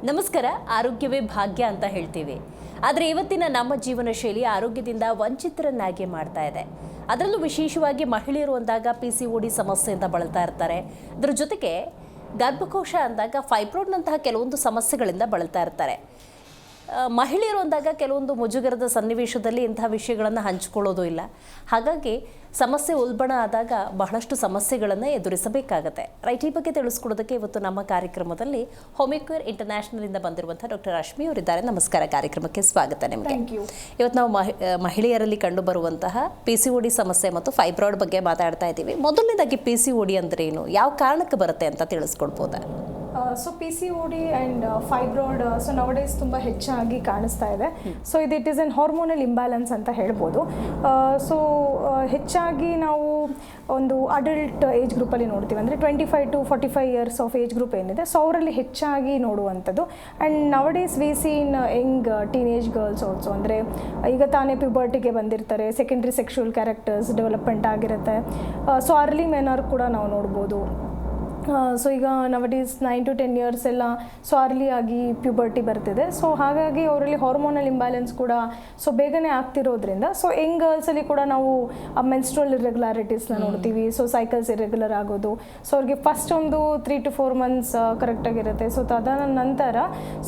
ನಮಸ್ಕಾರ. ಆರೋಗ್ಯವೇ ಭಾಗ್ಯ ಅಂತ ಹೇಳ್ತೀವಿ. ಆದರೆ ಇವತ್ತಿನ ನಮ್ಮ ಜೀವನ ಶೈಲಿ ಆರೋಗ್ಯದಿಂದ ವಂಚಿತರನ್ನಾಗಿ ಮಾಡ್ತಾ ಇದೆ. ಅದರಲ್ಲೂ ವಿಶೇಷವಾಗಿ ಮಹಿಳೆಯರು ಅಂದಾಗ PCOD ಸಮಸ್ಯೆಯಿಂದ ಬಳಲ್ತಾ ಇರ್ತಾರೆ. ಅದರ ಜೊತೆಗೆ ಗರ್ಭಕೋಶ ಅಂದಾಗ ಫೈಬ್ರಾಯ್ಡ್ನಂತಹ ಕೆಲವೊಂದು ಸಮಸ್ಯೆಗಳಿಂದ ಬಳಲ್ತಾ ಇರ್ತಾರೆ. ಮಹಿಳೆಯರು ಅಂದಾಗ ಕೆಲವೊಂದು ಮುಜುಗರದ ಸನ್ನಿವೇಶದಲ್ಲಿ ಇಂತಹ ವಿಷಯಗಳನ್ನು ಹಂಚಿಕೊಳ್ಳೋದು ಇಲ್ಲ. ಹಾಗಾಗಿ ಸಮಸ್ಯೆ ಉಲ್ಬಣ ಆದಾಗ ಬಹಳಷ್ಟು ಸಮಸ್ಯೆಗಳನ್ನು ಎದುರಿಸಬೇಕಾಗತ್ತೆ. ರೈಟ್, ಈ ಬಗ್ಗೆ ತಿಳಿಸ್ಕೊಡೋದಕ್ಕೆ ಇವತ್ತು ನಮ್ಮ ಕಾರ್ಯಕ್ರಮದಲ್ಲಿ ಹೋಮಿಯೋಕೇರ್ ಇಂಟರ್ನ್ಯಾಷನಲ್ ಬಂದಿರುವಂತಹ ಡಾಕ್ಟರ್ ರಶ್ಮಿ ಅವರಿದ್ದಾರೆ. ನಮಸ್ಕಾರ, ಕಾರ್ಯಕ್ರಮಕ್ಕೆ ಸ್ವಾಗತ ನಿಮಗೆ. ಇವತ್ತು ನಾವು ಮಹಿಳೆಯರಲ್ಲಿ ಕಂಡು ಬರುವಂತಹ PCOD ಸಮಸ್ಯೆ ಮತ್ತು ಫೈಬ್ರಾಯ್ಡ್ ಬಗ್ಗೆ ಮಾತಾಡ್ತಾ ಇದ್ದೀವಿ. ಮೊದಲನೇದಾಗಿ PCOD ಅಂದ್ರೆ ಏನು, ಯಾವ ಕಾರಣಕ್ಕೆ ಬರುತ್ತೆ ಅಂತ ತಿಳಿಸ್ಕೊಡ್ಬೋದಾ? So PCOD and fibroid so nowadays ತುಂಬ ಹೆಚ್ಚಾಗಿ ಕಾಣಿಸ್ತಾ ಇದೆ. So it is an hormonal imbalance ಅಂತ ಹೇಳ್ಬೋದು. ಸೊ ಹೆಚ್ಚಾಗಿ ನಾವು ಒಂದು ಅಡಲ್ಟ್ ಏಜ್ ಗ್ರೂಪಲ್ಲಿ ನೋಡ್ತೀವಿ, ಅಂದರೆ 25 to 45 years of age group ಏನಿದೆ, ಸೊ ಅವರಲ್ಲಿ ಹೆಚ್ಚಾಗಿ ನೋಡುವಂಥದ್ದು. And nowadays we see in young teenage girls also, ಅಂದರೆ ಈಗ ತಾನೇ ಪ್ಯೂಬರ್ಟಿಗೆ ಬಂದಿರ್ತಾರೆ, ಸೆಕೆಂಡ್ರಿ ಸೆಕ್ಷುವಲ್ ಕ್ಯಾರೆಕ್ಟರ್ಸ್ ಡೆವಲಪ್ಮೆಂಟ್ ಆಗಿರುತ್ತೆ. ಸೊ ಅರ್ಲಿ ಮೆನರ್ ಕೂಡ ನಾವು ನೋಡ್ಬೋದು. ಸೊ ಈಗ ನವಡೇಸ್ 9 to 10 ಇಯರ್ಸ್ ಎಲ್ಲ ಸೊ ಅರ್ಲಿಯಾಗಿ ಪ್ಯೂಬರ್ಟಿ ಬರ್ತಿದೆ. ಸೊ ಹಾಗಾಗಿ ಅವರಲ್ಲಿ ಹಾರ್ಮೋನಲ್ ಇಂಬ್ಯಾಲೆನ್ಸ್ ಕೂಡ ಸೊ ಬೇಗನೆ ಆಗ್ತಿರೋದ್ರಿಂದ ಸೊ ಯಂಗ್ ಗರ್ಲ್ಸಲ್ಲಿ ಕೂಡ ನಾವು ಮೆನ್ಸ್ಟ್ರಲ್ ಇರ್ರೆಗ್ಯುಲಾರಿಟೀಸ್ನ ನೋಡ್ತೀವಿ. ಸೊ ಸೈಕಲ್ಸ್ ಇರ್ರೆಗ್ಯುಲರ್ ಆಗೋದು. ಸೊ ಅವ್ರಿಗೆ ಫಸ್ಟ್ ಒಂದು 3 to 4 ಮಂತ್ಸ್ ಕರೆಕ್ಟಾಗಿರುತ್ತೆ. ಸೊ ತದನಂತರ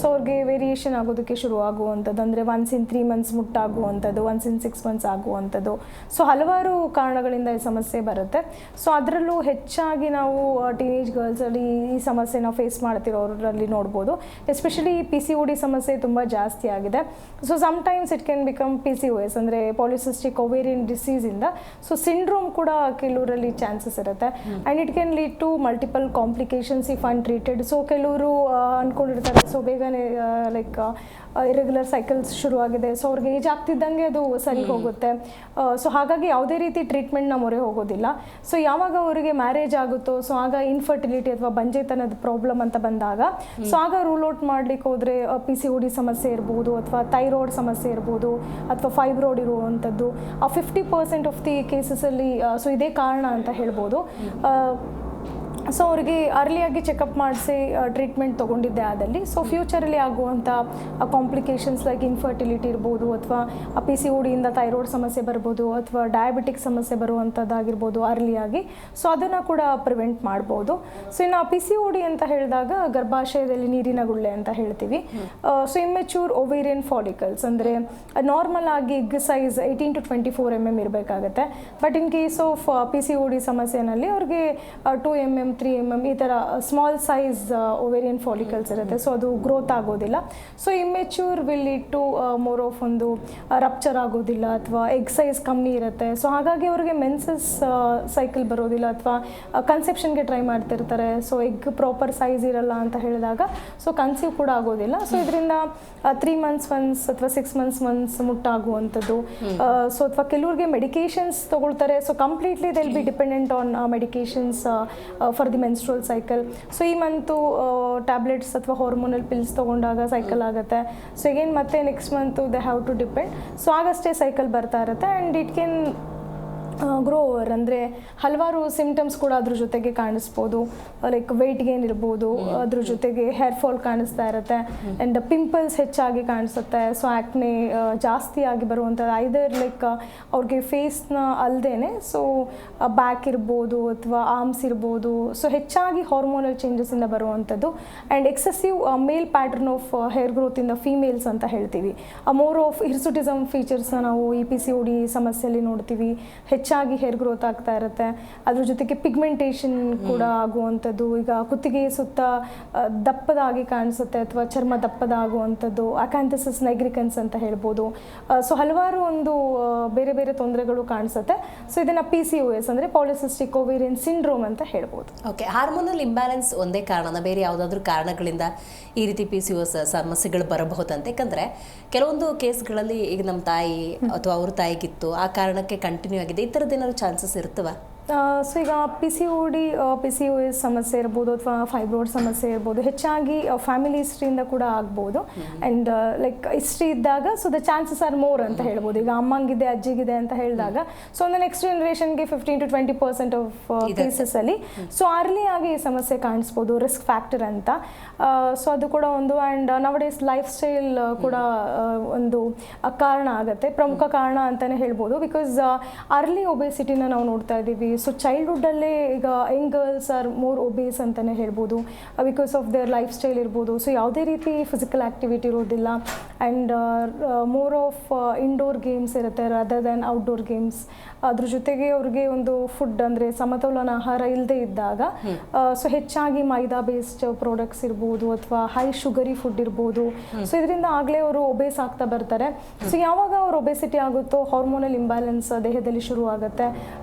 ಸೊ ಅವ್ರಿಗೆ ವೇರಿಯೇಷನ್ ಆಗೋದಕ್ಕೆ ಶುರು ಆಗುವಂಥದ್ದು, ಅಂದರೆ ಒನ್ಸ್ ಇನ್ 3 ಮಂತ್ಸ್ ಮುಟ್ಟಾಗುವಂಥದ್ದು, ಒನ್ಸ್ ಇನ್ 6 ಮಂತ್ಸ್ ಆಗುವಂಥದ್ದು. ಸೊ ಹಲವಾರು ಕಾರಣಗಳಿಂದ ಈ ಸಮಸ್ಯೆ ಬರುತ್ತೆ. ಸೊ ಅದರಲ್ಲೂ ಹೆಚ್ಚಾಗಿ ನಾವು ಟೀನೇಜ್ ಗರ್ಲ್ಸಲ್ಲಿ ಈ ಸಮಸ್ಯೆನ ಫೇಸ್ ಮಾಡ್ತಿರೋರಲ್ಲಿ ನೋಡ್ಬೋದು. ಎಸ್ಪೆಷಲಿ PCOD ಸಮಸ್ಯೆ ತುಂಬ ಜಾಸ್ತಿ ಆಗಿದೆ. So sometimes it can become PCOS, ಅಂದರೆ ಪಾಲಿಸಿಸ್ಟಿಕ್ ಓವೇರಿಯನ್ ಡಿಸೀಸಿಂದ ಸೊ ಸಿಂಡ್ರೋಮ್ ಕೂಡ ಕೆಲವರಲ್ಲಿ ಚಾನ್ಸಸ್ ಇರುತ್ತೆ. And it can lead to multiple complications if untreated. So ಕೆಲವರು ಅಂದ್ಕೊಂಡಿರ್ತಾರೆ ಸೊ ಬೇಗನೆ ಲೈಕ್ ಇರೆಗ್ಯುಲರ್ ಸೈಕಲ್ಸ್ ಶುರುವಾಗಿದೆ, ಸೊ ಅವ್ರಿಗೆ ಏಜ್ ಆಗ್ತಿದ್ದಂಗೆ ಅದು ಸರಿ ಹೋಗುತ್ತೆ. ಸೊ ಹಾಗಾಗಿ ಯಾವುದೇ ರೀತಿ ಟ್ರೀಟ್ಮೆಂಟ್ನ ಮೊರೆ ಹೋಗೋದಿಲ್ಲ. ಸೊ ಯಾವಾಗ ಅವರಿಗೆ ಮ್ಯಾರೇಜ್ ಆಗುತ್ತೋ ಸೊ ಆಗ ಇನ್ಫರ್ಟಿಲಿಟಿ ಅಥವಾ ಬಂಜೆತನದ ಪ್ರಾಬ್ಲಮ್ ಅಂತ ಬಂದಾಗ ಸೊ ಆಗ ರೂಲ್ ಔಟ್ ಮಾಡ್ಲಿಕ್ಕೆ ಹೋದರೆ PCOD ಸಮಸ್ಯೆ ಇರ್ಬೋದು, ಅಥವಾ ಥೈರಾಯ್ಡ್ ಸಮಸ್ಯೆ ಇರ್ಬೋದು, ಅಥವಾ ಫೈಬ್ರಾಯ್ಡ್ ಇರುವಂಥದ್ದು 50% ಆಫ್ ದಿ ಕೇಸಸಲ್ಲಿ ಸೊ ಇದೇ ಕಾರಣ ಅಂತ ಹೇಳ್ಬೋದು. ಸೊ ಅವ್ರಿಗೆ ಅರ್ಲಿಯಾಗಿ ಚೆಕಪ್ ಮಾಡಿಸಿ ಟ್ರೀಟ್ಮೆಂಟ್ ತೊಗೊಂಡಿದ್ದೆ ಆದಲ್ಲಿ ಸೊ ಫ್ಯೂಚರಲ್ಲಿ ಆಗುವಂಥ ಕಾಂಪ್ಲಿಕೇಶನ್ಸ್ ಲೈಕ್ ಇನ್ಫರ್ಟಿಲಿಟಿ ಇರ್ಬೋದು, ಅಥವಾ PCODಯಿಂದ ಥೈರಾಯ್ಡ್ ಸಮಸ್ಯೆ ಬರ್ಬೋದು, ಅಥವಾ ಡಯಾಬಿಟಿಕ್ ಸಮಸ್ಯೆ ಬರುವಂಥದ್ದಾಗಿರ್ಬೋದು ಅರ್ಲಿಯಾಗಿ. ಸೊ ಅದನ್ನು ಕೂಡ ಪ್ರಿವೆಂಟ್ ಮಾಡ್ಬೋದು. ಸೊ ಇನ್ನು PCOD ಅಂತ ಹೇಳಿದಾಗ ಗರ್ಭಾಶಯದಲ್ಲಿ ನೀರಿನ ಗುಳ್ಳೆ ಅಂತ ಹೇಳ್ತೀವಿ. ಸೊ ಇಮ್ಮೆಚ್ಯೂರ್ ಓವೇರಿಯನ್ ಫಾಲಿಕಲ್ಸ್, ಅಂದರೆ ನಾರ್ಮಲ್ ಆಗಿ ಎಗ್ ಸೈಜ್ 18 to 24 mm ಇರಬೇಕಾಗತ್ತೆ. But in case of PCOD ಸಮಸ್ಯೆನಲ್ಲಿ ಅವ್ರಿಗೆ 2 mm 3 mm ಈ ಥರ ಸ್ಮಾಲ್ ಸೈಜ್ ಓವೇರಿಯನ್ ಫಾಲಿಕಲ್ಸ್ ಇರುತ್ತೆ. ಸೊ ಅದು ಗ್ರೋತ್ ಆಗೋದಿಲ್ಲ. So immature will lead to more of ಒಂದು ರಪ್ಚರ್ ಆಗೋದಿಲ್ಲ, ಅಥವಾ ಎಗ್ ಸೈಜ್ ಕಮ್ಮಿ ಇರುತ್ತೆ. ಸೊ ಹಾಗಾಗಿ ಅವ್ರಿಗೆ ಮೆನ್ಸಸ್ ಸೈಕಲ್ ಬರೋದಿಲ್ಲ, ಅಥವಾ ಕನ್ಸೆಪ್ಷನ್ಗೆ ಟ್ರೈ ಮಾಡ್ತಿರ್ತಾರೆ. ಸೊ ಎಗ್ ಪ್ರಾಪರ್ ಸೈಜ್ ಇರಲ್ಲ ಅಂತ ಹೇಳಿದಾಗ ಸೊ ಕನ್ಸೀವ್ ಕೂಡ ಆಗೋದಿಲ್ಲ. ಸೊ ಇದರಿಂದ 3 months ಒನ್ಸ್ ಅಥವಾ 6 months ಒನ್ಸ್ ಮುಟ್ಟಾಗುವಂಥದ್ದು. ಸೊ ಅಥವಾ ಕೆಲವ್ರಿಗೆ ಮೆಡಿಕೇಶನ್ಸ್ ತಗೊಳ್ತಾರೆ. So completely they will be dependent on medications for the menstrual cycle. So ಈ ಮಂತು ಟ್ಯಾಬ್ಲೆಟ್ಸ್ ಅಥವಾ ಹಾರ್ಮೋನಲ್ ಪಿಲ್ಸ್ ತೊಗೊಂಡಾಗ ಸೈಕಲ್ ಆಗುತ್ತೆ. ಸೊ ಅಗೇನ್ ಮತ್ತೆ next month they have to depend. So ಆಗಷ್ಟೇ cycle ಬರ್ತಾ ಇರುತ್ತೆ. And it can grow over, ಅಂದರೆ ಹಲವಾರು ಸಿಮ್ಟಮ್ಸ್ ಕೂಡ ಅದ್ರ ಜೊತೆಗೆ ಕಾಣಿಸ್ಬೋದು. ಲೈಕ್ ವೆಯ್ಟ್ ಗೇನ್ ಇರ್ಬೋದು, ಅದ್ರ ಜೊತೆಗೆ ಹೇರ್ ಫಾಲ್ ಕಾಣಿಸ್ತಾ ಇರುತ್ತೆ, ಆ್ಯಂಡ್ ಪಿಂಪಲ್ಸ್ ಹೆಚ್ಚಾಗಿ ಕಾಣಿಸುತ್ತೆ. ಸೊ ಆ್ಯಕ್ನೆ ಜಾಸ್ತಿ ಆಗಿ ಬರುವಂಥದ್ದು ಐದರ್ ಲೈಕ್ ಅವ್ರಿಗೆ ಫೇಸ್ನ ಅಲ್ಲದೇ ಸೊ ಬ್ಯಾಕ್ ಇರ್ಬೋದು, ಅಥವಾ ಆರ್ಮ್ಸ್ ಇರ್ಬೋದು. ಸೊ ಹೆಚ್ಚಾಗಿ ಹಾರ್ಮೋನಲ್ ಚೇಂಜಸ್ಸಿಂದ ಬರುವಂಥದ್ದು. And excessive male pattern of hair ಗ್ರೋತಿಂದ ಫೀಮೇಲ್ಸ್ ಅಂತ ಹೇಳ್ತೀವಿ. ಮೋರ್ ಆಫ್ ಹಿರ್ಸುಟಿಸಮ್ ಫೀಚರ್ಸ್ನ ನಾವು ಈ PCOD ಸಮಸ್ಯೆಯಲ್ಲಿ ನೋಡ್ತೀವಿ. ಹೆಚ್ಚಾಗಿ ಹೇರ್ ಗ್ರೋತ್ ಆಗ್ತಾ ಇರುತ್ತೆ. ಅದ್ರ ಜೊತೆಗೆ ಪಿಗ್ಮೆಂಟೇಷನ್ ಕೂಡ ಆಗುವಂಥದ್ದು. ಈಗ ಕುತ್ತಿಗೆ ಸುತ್ತ ದಪ್ಪದಾಗಿ ಕಾಣಿಸುತ್ತೆ, ಅಥವಾ ಚರ್ಮ ದಪ್ಪದಾಗುವಂಥದ್ದು, ಅಕ್ಯಾಂಥಸಿಸ್ ನೈಗ್ರಿಕನ್ಸ್ ಅಂತ ಹೇಳ್ಬೋದು. ಸೊ ಹಲವಾರು ಒಂದು ಬೇರೆ ಬೇರೆ ತೊಂದರೆಗಳು ಕಾಣಿಸುತ್ತೆ. ಸೊ ಇದನ್ನು PCOS ಅಂದರೆ ಪಾಲಿಸಿಸ್ಟಿಕ್ ಓವೇರಿಯನ್ ಸಿಂಡ್ರೋಮ್ ಅಂತ ಹೇಳ್ಬೋದು. ಓಕೆ, ಹಾರ್ಮೋನಲ್ ಇಂಬ್ಯಾಲೆನ್ಸ್ ಒಂದೇ ಕಾರಣನ, ಬೇರೆ ಯಾವುದಾದ್ರೂ ಕಾರಣಗಳಿಂದ ಈ ರೀತಿ PCOS ಸಮಸ್ಯೆಗಳು ಬರಬಹುದಂತೆ? ಯಾಕಂದರೆ ಕೆಲವೊಂದು ಕೇಸ್ಗಳಲ್ಲಿ ಈಗ ನಮ್ಮ ತಾಯಿ ಅಥವಾ ಅವ್ರ ತಾಯಿಗಿತ್ತು, ಆ ಕಾರಣಕ್ಕೆ ಕಂಟಿನ್ಯೂ ಆಗಿದೆ, ಈ ಥರದ್ದು ಏನಾದ್ರು ಚಾನ್ಸಸ್ ಇರ್ತವ? ಸೊ ಈಗ ಪಿ ಸಿ ಒ ಎಸ್ ಸಮಸ್ಯೆ ಇರ್ಬೋದು ಅಥವಾ ಫೈಬ್ರಾಯ್ಡ್ ಸಮಸ್ಯೆ ಇರ್ಬೋದು, ಹೆಚ್ಚಾಗಿ ಫ್ಯಾಮಿಲಿ ಹಿಸ್ಟ್ರಿಯಿಂದ ಕೂಡ ಆಗ್ಬೋದು. ಆ್ಯಂಡ್ ಲೈಕ್ ಹಿಸ್ಟ್ರಿ ಇದ್ದಾಗ so the chances are more ಅಂತ ಹೇಳ್ಬೋದು. ಈಗ ಅಮ್ಮಂಗಿದೆ ಅಜ್ಜಿಗಿದೆ ಅಂತ ಹೇಳಿದಾಗ ಸೊ ಒಂದು ನೆಕ್ಸ್ಟ್ ಜನರೇಷನ್ಗೆ 15 to 20% ಆಫ್ ಕೇಸಸಲ್ಲಿ ಸೊ ಅರ್ಲಿ ಆಗಿ ಈ ಸಮಸ್ಯೆ ಕಾಣಿಸ್ಬೋದು, ರಿಸ್ಕ್ ಫ್ಯಾಕ್ಟರ್ ಅಂತ. ಸೊ ಅದು ಕೂಡ ಒಂದು. ಆ್ಯಂಡ್ ನವಡೇಸ್ ಲೈಫ್ ಸ್ಟೈಲ್ ಕೂಡ ಒಂದು ಕಾರಣ ಆಗುತ್ತೆ, ಪ್ರಮುಖ ಕಾರಣ ಅಂತಲೇ ಹೇಳ್ಬೋದು. ಬಿಕಾಸ್ ಅರ್ಲಿ ಒಬೇಸಿಟಿನ ನಾವು ನೋಡ್ತಾ ಇದ್ದೀವಿ. ಸೊ ಚೈಲ್ಡ್ಹುಡ್ಡಲ್ಲೇ ಈಗ Young girls are more obeys ಅಂತಲೇ ಹೇಳ್ಬೋದು, because of their life style ಇರ್ಬೋದು. ಸೊ ಯಾವುದೇ ರೀತಿ ಫಿಸಿಕಲ್ ಆ್ಯಕ್ಟಿವಿಟಿ ಇರೋದಿಲ್ಲ. And more of indoor games ಇರುತ್ತೆ ಅದರ್ ದ್ಯಾನ್ ಔಟ್ಡೋರ್ ಗೇಮ್ಸ್. ಅದ್ರ ಜೊತೆಗೆ ಅವ್ರಿಗೆ ಒಂದು ಫುಡ್ ಅಂದರೆ ಸಮತೋಲನ ಆಹಾರ ಇಲ್ಲದೆ ಇದ್ದಾಗ ಸೊ ಹೆಚ್ಚಾಗಿ ಮೈದಾ ಬೇಸ್ಡ್ ಪ್ರಾಡಕ್ಟ್ಸ್ ಇರ್ಬೋದು ಅಥವಾ ಹೈ ಶುಗರಿ ಫುಡ್ ಇರ್ಬೋದು. ಸೊ ಇದರಿಂದ ಆಗಲೇ ಅವರು ಒಬೇಸ್ ಆಗ್ತಾ ಬರ್ತಾರೆ. ಸೊ ಯಾವಾಗ ಅವ್ರು ಒಬೇಸಿಟಿ ಆಗುತ್ತೋ ಹಾರ್ಮೋನಲ್ ಇಂಬ್ಯಾಲೆನ್ಸ್ ದೇಹದಲ್ಲಿ ಶುರು ಆಗುತ್ತೆ.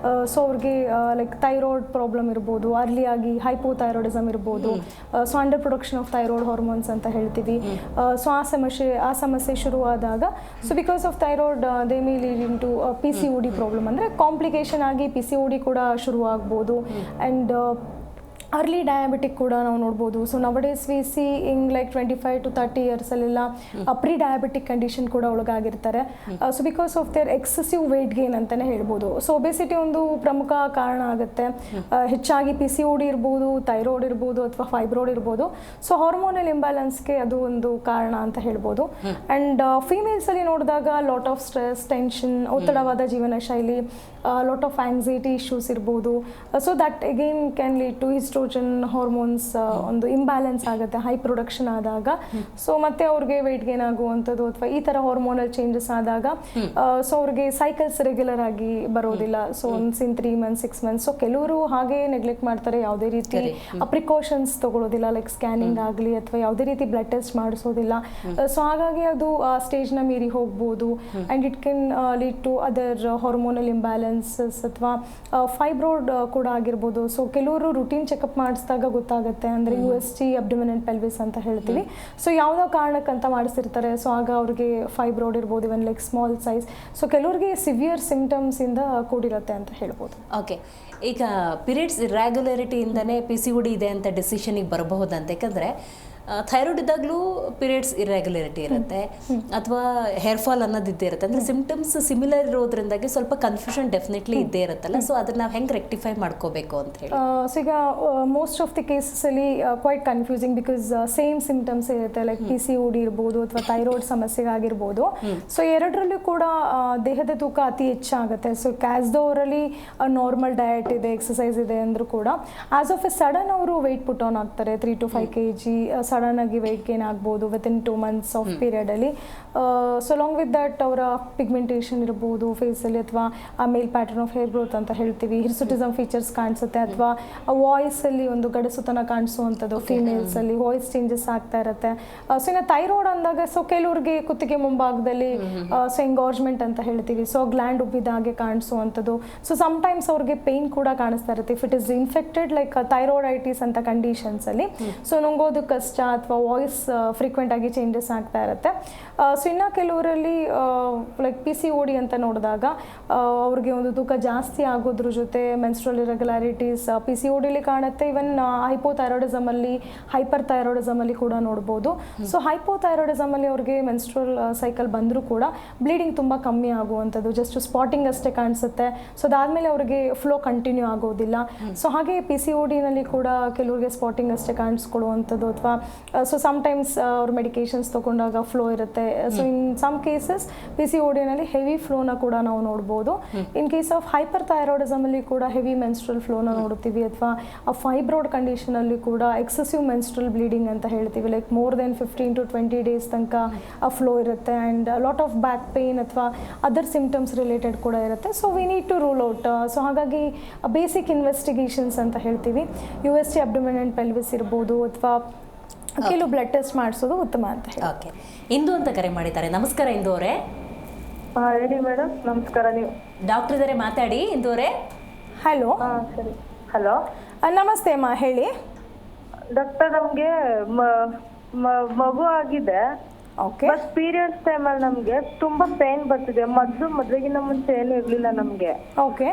ಸೊ ಅವ್ರಿಗೆ ಲೈಕ್ ಥೈರಾಯ್ಡ್ ಪ್ರಾಬ್ಲಮ್ ಇರ್ಬೋದು, ಅರ್ಲಿಯಾಗಿ ಹೈಪೋಥೈರಾಯ್ಡಿಸಮ್ ಇರ್ಬೋದು. So under production of thyroid hormones ಅಂತ ಹೇಳ್ತೀವಿ. ಸೊ ಆ ಸಮಸ್ಯೆ ಶುರುವಾದಾಗ so because of thyroid they may lead in to P C O D problem, ಅಂದರೆ ಕಾಂಪ್ಲಿಕೇಶನ್ ಆಗಿ ಪಿ ಸಿ ಒ ಡಿ ಕೂಡ ಶುರುವಾಗ್ಬೋದು. ಆ್ಯಂಡ್ ಅರ್ಲಿ ಡಯಾಬಿಟಿಕ್ ಕೂಡ ನಾವು ನೋಡ್ಬೋದು. So nowadays we seeing like 25 to 30 ಇಯರ್ಸಲ್ಲೆಲ್ಲ ಪ್ರೀ ಡಯಾಬಿಟಿಕ್ ಕಂಡೀಷನ್ ಕೂಡ ಒಳಗಾಗಿರ್ತಾರೆ. So because of their excessive weight gain ಅಂತಲೇ ಹೇಳ್ಬೋದು. ಸೊ ಒಬೆಸಿಟಿ ಒಂದು ಪ್ರಮುಖ ಕಾರಣ ಆಗುತ್ತೆ. ಹೆಚ್ಚಾಗಿ ಪಿ ಸಿ ಒ ಡಿ ಇರ್ಬೋದು, ಥೈರಾಯ್ಡ್ ಇರ್ಬೋದು ಅಥವಾ ಫೈಬ್ರಾಯ್ಡ್ ಇರ್ಬೋದು. ಸೊ ಹಾರ್ಮೋನಲ್ ಇಂಬ್ಯಾಲೆನ್ಸ್ಗೆ ಅದು ಒಂದು ಕಾರಣ ಅಂತ ಹೇಳ್ಬೋದು. ಆ್ಯಂಡ್ ಫೀಮೇಲ್ಸಲ್ಲಿ ನೋಡಿದಾಗ ಲಾಟ್ ಆಫ್ ಸ್ಟ್ರೆಸ್, ಟೆನ್ಷನ್, ಒತ್ತಡವಾದ ಜೀವನ ಶೈಲಿ, ಲಾಟ್ ಆಫ್ ಆಂಗ್ಸೈಟಿ ಇಶ್ಯೂಸ್ ಇರ್ಬೋದು. So that again can lead to oestrogen hormones ಒಂದು ಇಂಬ್ಯಾಲೆನ್ಸ್ ಆಗುತ್ತೆ ಹೈ ಪ್ರೊಡಕ್ಷನ್ ಆದಾಗ. ಸೊ ಮತ್ತೆ ಅವ್ರಿಗೆ ವೆಯ್ಟ್ ಗೇನ್ ಆಗುವಂಥದ್ದು ಅಥವಾ ಈ ಥರ ಹಾರ್ಮೋನಲ್ ಚೇಂಜಸ್ ಆದಾಗ ಸೊ ಅವ್ರಿಗೆ ಸೈಕಲ್ಸ್ ರೆಗ್ಯುಲರ್ ಆಗಿ ಬರೋದಿಲ್ಲ. So once in 3 months 6 months. So ಕೆಲವರು ಹಾಗೆ ನೆಗ್ಲೆಕ್ಟ್ ಮಾಡ್ತಾರೆ, ಯಾವುದೇ ರೀತಿ ಪ್ರಿಕಾಷನ್ಸ್ ತಗೊಳ್ಳೋದಿಲ್ಲ, ಲೈಕ್ ಸ್ಕ್ಯಾನಿಂಗ್ ಆಗಲಿ ಅಥವಾ ಯಾವುದೇ ರೀತಿ ಬ್ಲಡ್ ಟೆಸ್ಟ್ ಮಾಡಿಸೋದಿಲ್ಲ. ಸೊ ಹಾಗಾಗಿ ಅದು ಆ ಸ್ಟೇಜ್ನ ಮೀರಿ ಹೋಗ್ಬೋದು. And it can lead to other hormonal imbalance ಅಥವಾ ಫೈಬ್ರಾಯ್ಡ್ ಕೂಡ ಆಗಿರ್ಬೋದು. ಸೊ ಕೆಲವರು ರುಟೀನ್ ಚೆಕಪ್ ಮಾಡಿಸಿದಾಗ ಗೊತ್ತಾಗುತ್ತೆ, ಅಂದರೆ USG ಅಬ್ಡೊಮಿನಲ್ ಪೆಲ್ವಿಸ್ ಅಂತ ಹೇಳ್ತೀವಿ. ಸೊ ಯಾವುದೋ ಕಾರಣಕ್ಕಂತ ಮಾಡಿಸಿರ್ತಾರೆ. ಸೊ ಆಗ ಅವ್ರಿಗೆ ಫೈಬ್ರಾಯ್ಡ್ ಇರ್ಬೋದು, even like small size. So ಕೆಲವ್ರಿಗೆ ಸಿವಿಯರ್ ಸಿಂಪ್ಟಮ್ಸಿಂದ ಕೂಡಿರುತ್ತೆ ಅಂತ ಹೇಳ್ಬೋದು. ಓಕೆ, ಈಗ ಪೀರಿಯಡ್ಸ್ ಇರ್ರೆಗ್ಯುಲರಿಟಿಯಿಂದನೇ ಪಿ ಸಿ ಒ ಡಿ ಇದೆ ಅಂತ ಡಿಸಿಷನಿಗೆ ಬರಬಹುದಂತ. ಯಾಕಂದರೆ ಥೈರಾಯ್ಡ್ ಇದ್ದಾಗಲೂ ಪೀರಿಯಡ್ಸ್ ಇರ್ರೆಗ್ಯುಲರಿಟಿ ಇರುತ್ತೆ ಅಥವಾ ಹೇರ್ ಫಾಲ್ ಅನ್ನೋದು ಇದ್ದೇ ಇರುತ್ತೆ. ಅಂದರೆ ಸಿಂಪ್ಟಮ್ಸ್ ಸಿಮಿಲರ್ ಇರೋದ್ರಿಂದಾಗಿ ಸ್ವಲ್ಪ ಕನ್ಫ್ಯೂಷನ್ ಡೆಫಿನೆಟ್ಲಿ ಇದ್ದೇ ಇರುತ್ತಲ್ಲ. ಸೊ ಅದನ್ನ ನಾವು ಹೆಂಗೆ ರೆಕ್ಟಿಫೈ ಮಾಡ್ಕೋಬೇಕು ಅಂತ ಹೇಳಿ. ಸೊ ಈಗ ಮೋಸ್ಟ್ ಆಫ್ ದಿ ಕೇಸಸಲ್ಲಿ quite confusing, because same symptoms ಇರುತ್ತೆ, like P C O D ಇರ್ಬೋದು ಅಥವಾ ಥೈರಾಯ್ಡ್ ಸಮಸ್ಯೆಗಾಗಿರ್ಬೋದು. ಸೊ ಎರಡರಲ್ಲೂ ಕೂಡ ದೇಹದ ತೂಕ ಅತಿ ಹೆಚ್ಚಾಗುತ್ತೆ. ಸೊ ಕ್ಯಾಸ್ದವರಲ್ಲಿ ನಾರ್ಮಲ್ ಡಯಟ್ ಇದೆ, ಎಕ್ಸಸೈಸ್ ಇದೆ ಅಂದರೂ ಕೂಡ ಆಸ್ ಆಫ್ ಎ ಸಡನ್ ಅವರು ವೆಯ್ಟ್ ಪುಟ್ ಆನ್ ಆಗ್ತಾರೆ. 3 to 5 kg ಸಡನ್ ಆಗಿ ವೆಯ್ಟ್ ಗೇನ್ ಆಗ್ಬೋದು ವಿತಿನ್ 2 months ಆಫ್ ಪೀರಿಯಡಲ್ಲಿ. ಸೊ ಲಾಂಗ್ ವಿತ್ ದಟ್ ಅವರ ಪಿಗ್ಮೆಂಟೇಷನ್ ಇರ್ಬೋದು ಫೇಸಲ್ಲಿ, ಅಥವಾ ಆ male pattern of hair growth ಅಂತ ಹೇಳ್ತೀವಿ, ಹಿರ್ಸುಟಿಸಮ್ ಫೀಚರ್ಸ್ ಕಾಣಿಸುತ್ತೆ, ಅಥವಾ ವಾಯ್ಸಲ್ಲಿ ಒಂದು ಗಡಸುತನ ಕಾಣಿಸುವಂಥದ್ದು ಫೀಮೇಲ್ಸಲ್ಲಿ ವಾಯ್ಸ್ ಚೇಂಜಸ್ ಆಗ್ತಾ ಇರುತ್ತೆ. ಸೊ ಇನ್ನು ಥೈರಾಯ್ಡ್ ಅಂದಾಗ ಸೊ ಕೆಲವ್ರಿಗೆ ಕುತ್ತಿಗೆ ಮುಂಭಾಗದಲ್ಲಿ ಸೊ ಎಂಗಾರ್ಜ್ಮೆಂಟ್ ಅಂತ ಹೇಳ್ತೀವಿ, ಸೊ ಗ್ಲ್ಯಾಂಡ್ ಉಬ್ಬಿದಾಗೆ ಕಾಣಿಸುವಂಥದ್ದು. ಸೊ ಸಮ್ಟೈಮ್ಸ್ ಅವ್ರಿಗೆ ಪೇಯ್ನ್ ಕೂಡ ಕಾಣಿಸ್ತಾ ಇರುತ್ತೆ if it is infected like thyroiditis ಅಂತ ಕಂಡೀಷನ್ಸಲ್ಲಿ. ಸೊ ನುಂಗೋದು ಕಷ್ಟ ಅಥವಾ ವಾಯ್ಸ್ ಫ್ರೀಕ್ವೆಂಟ್ ಆಗಿ ಚೇಂಜಸ್ ಆಗ್ತಾ ಇರುತ್ತೆ. ಸೊ ಇನ್ನು ಕೆಲವರಲ್ಲಿ like P C O D ಅಂತ ನೋಡಿದಾಗ ಅವ್ರಿಗೆ ಒಂದು ತೂಕ ಜಾಸ್ತಿ ಆಗೋದ್ರ ಜೊತೆ menstrual irregularities P C O ಡಿಲಿ ಕಾಣುತ್ತೆ. ಇವನ್ ಹೈಪೋಥೈರಾಯ್ಡಿಸಮಲ್ಲಿ, ಹೈಪರ್ ಥೈರಾಯ್ಡಿಸಮಲ್ಲಿ ಕೂಡ ನೋಡ್ಬೋದು. ಸೊ ಹೈಪೋಥೈರಾಯ್ಡಿಸಮಲ್ಲಿ ಅವ್ರಿಗೆ ಮೆನ್ಸ್ಟ್ರಲ್ ಸೈಕಲ್ ಬಂದರೂ ಕೂಡ ಬ್ಲೀಡಿಂಗ್ ತುಂಬ ಕಮ್ಮಿ ಆಗುವಂಥದ್ದು, ಜಸ್ಟ್ ಸ್ಪಾಟಿಂಗ್ ಅಷ್ಟೇ ಕಾಣಿಸುತ್ತೆ. ಸೊ ಅದಾದಮೇಲೆ ಅವ್ರಿಗೆ ಫ್ಲೋ ಕಂಟಿನ್ಯೂ ಆಗೋದಿಲ್ಲ. ಸೊ ಹಾಗೆ ಪಿ ಸಿ ಒ ಡಿನಲ್ಲಿ ಕೂಡ ಕೆಲವರಿಗೆ ಸ್ಪಾಟಿಂಗ್ ಅಷ್ಟೇ ಕಾಣಿಸ್ಕೊಳ್ಳುವಂಥದ್ದು, ಅಥವಾ ಸೊ ಸಮ್ಟೈಮ್ಸ್ ಅವ್ರ ಮೆಡಿಕೇಶನ್ಸ್ ತೊಗೊಂಡಾಗ ಫ್ಲೋ ಇರುತ್ತೆ. So in some cases P C O ಡಿನಲ್ಲಿ ಹೆವಿ ಫ್ಲೋನ ಕೂಡ ನಾವು ನೋಡ್ಬೋದು. ಇನ್ ಕೇಸ್ ಆಫ್ ಹೈಪರ್ ಥೈರಾಯ್ಡಿಸಮಲ್ಲಿ ಕೂಡ ಹೆವಿ ಮೆನ್ಸ್ಟ್ರಲ್ ಫ್ಲೋನ ನೋಡ್ತೀವಿ, ಅಥವಾ ಆ ಫೈಬ್ರಾಯ್ಡ್ ಕಂಡೀಷನಲ್ಲಿ ಕೂಡ ಎಕ್ಸೆಸಿವ್ ಮೆನ್ಸ್ಟ್ರಲ್ ಬ್ಲೀಡಿಂಗ್ ಅಂತ ಹೇಳ್ತೀವಿ, like more than 15 to 20 days ತನಕ ಆ ಫ್ಲೋ ಇರುತ್ತೆ. And lot of back pain ಅಥವಾ ಅದರ್ ಸಿಂಪ್ಟಮ್ಸ್ ರಿಲೇಟೆಡ್ ಕೂಡ ಇರುತ್ತೆ. So we need to rule out. So ಹಾಗಾಗಿ ಬೇಸಿಕ್ ಇನ್ವೆಸ್ಟಿಗೇಷನ್ಸ್ ಅಂತ ಹೇಳ್ತೀವಿ, USG ಅಬ್ಡೊಮಿನಲ್ ಪೆಲ್ವಿಸ್ ಇರ್ಬೋದು ಅಥವಾ ಕೆಲವು ಬ್ಲಡ್ ಟೆಸ್ಟ್ ಮಾಡಿಸೋದು ಉತ್ತಮ ಅಂತ ಹೇಳಿ. ಓಕೆ, ಇಂದು ಅಂತ ಕರೆ ಮಾಡಿದ್ದಾರೆ. ನಮಸ್ಕಾರ ಇಂದು ಅವರೇ. ಹೇಳಿ ಮೇಡಮ್. ನಮಸ್ಕಾರ. ನೀವು ಡಾಕ್ಟರ್ ಇದ್ದಾರೆ, ಮಾತಾಡಿ ಇಂದು ಅವರೇ. ಹಲೋ. ಸರಿ. ಹಲೋ, ನಮಸ್ತೆ ಅಮ್ಮ, ಹೇಳಿ. ಡಾಕ್ಟರ್, ನಮಗೆ ಮಗು ಆಗಿದೆ. ಓಕೆ. ಬಟ್ ಪೀರಿಯಡ್ಸ್ ಟೈಮಲ್ಲಿ ನಮ್ಗೆ ತುಂಬಾ ಪೇನ್ ಬರ್ತಿದೆ. ಮದ್ವೆಗಿನ್ನ ಮುಂಚೆ ಏನು ಇರ್ಲಿಲ್ಲ ನಮ್ಗೆ. ಓಕೆ.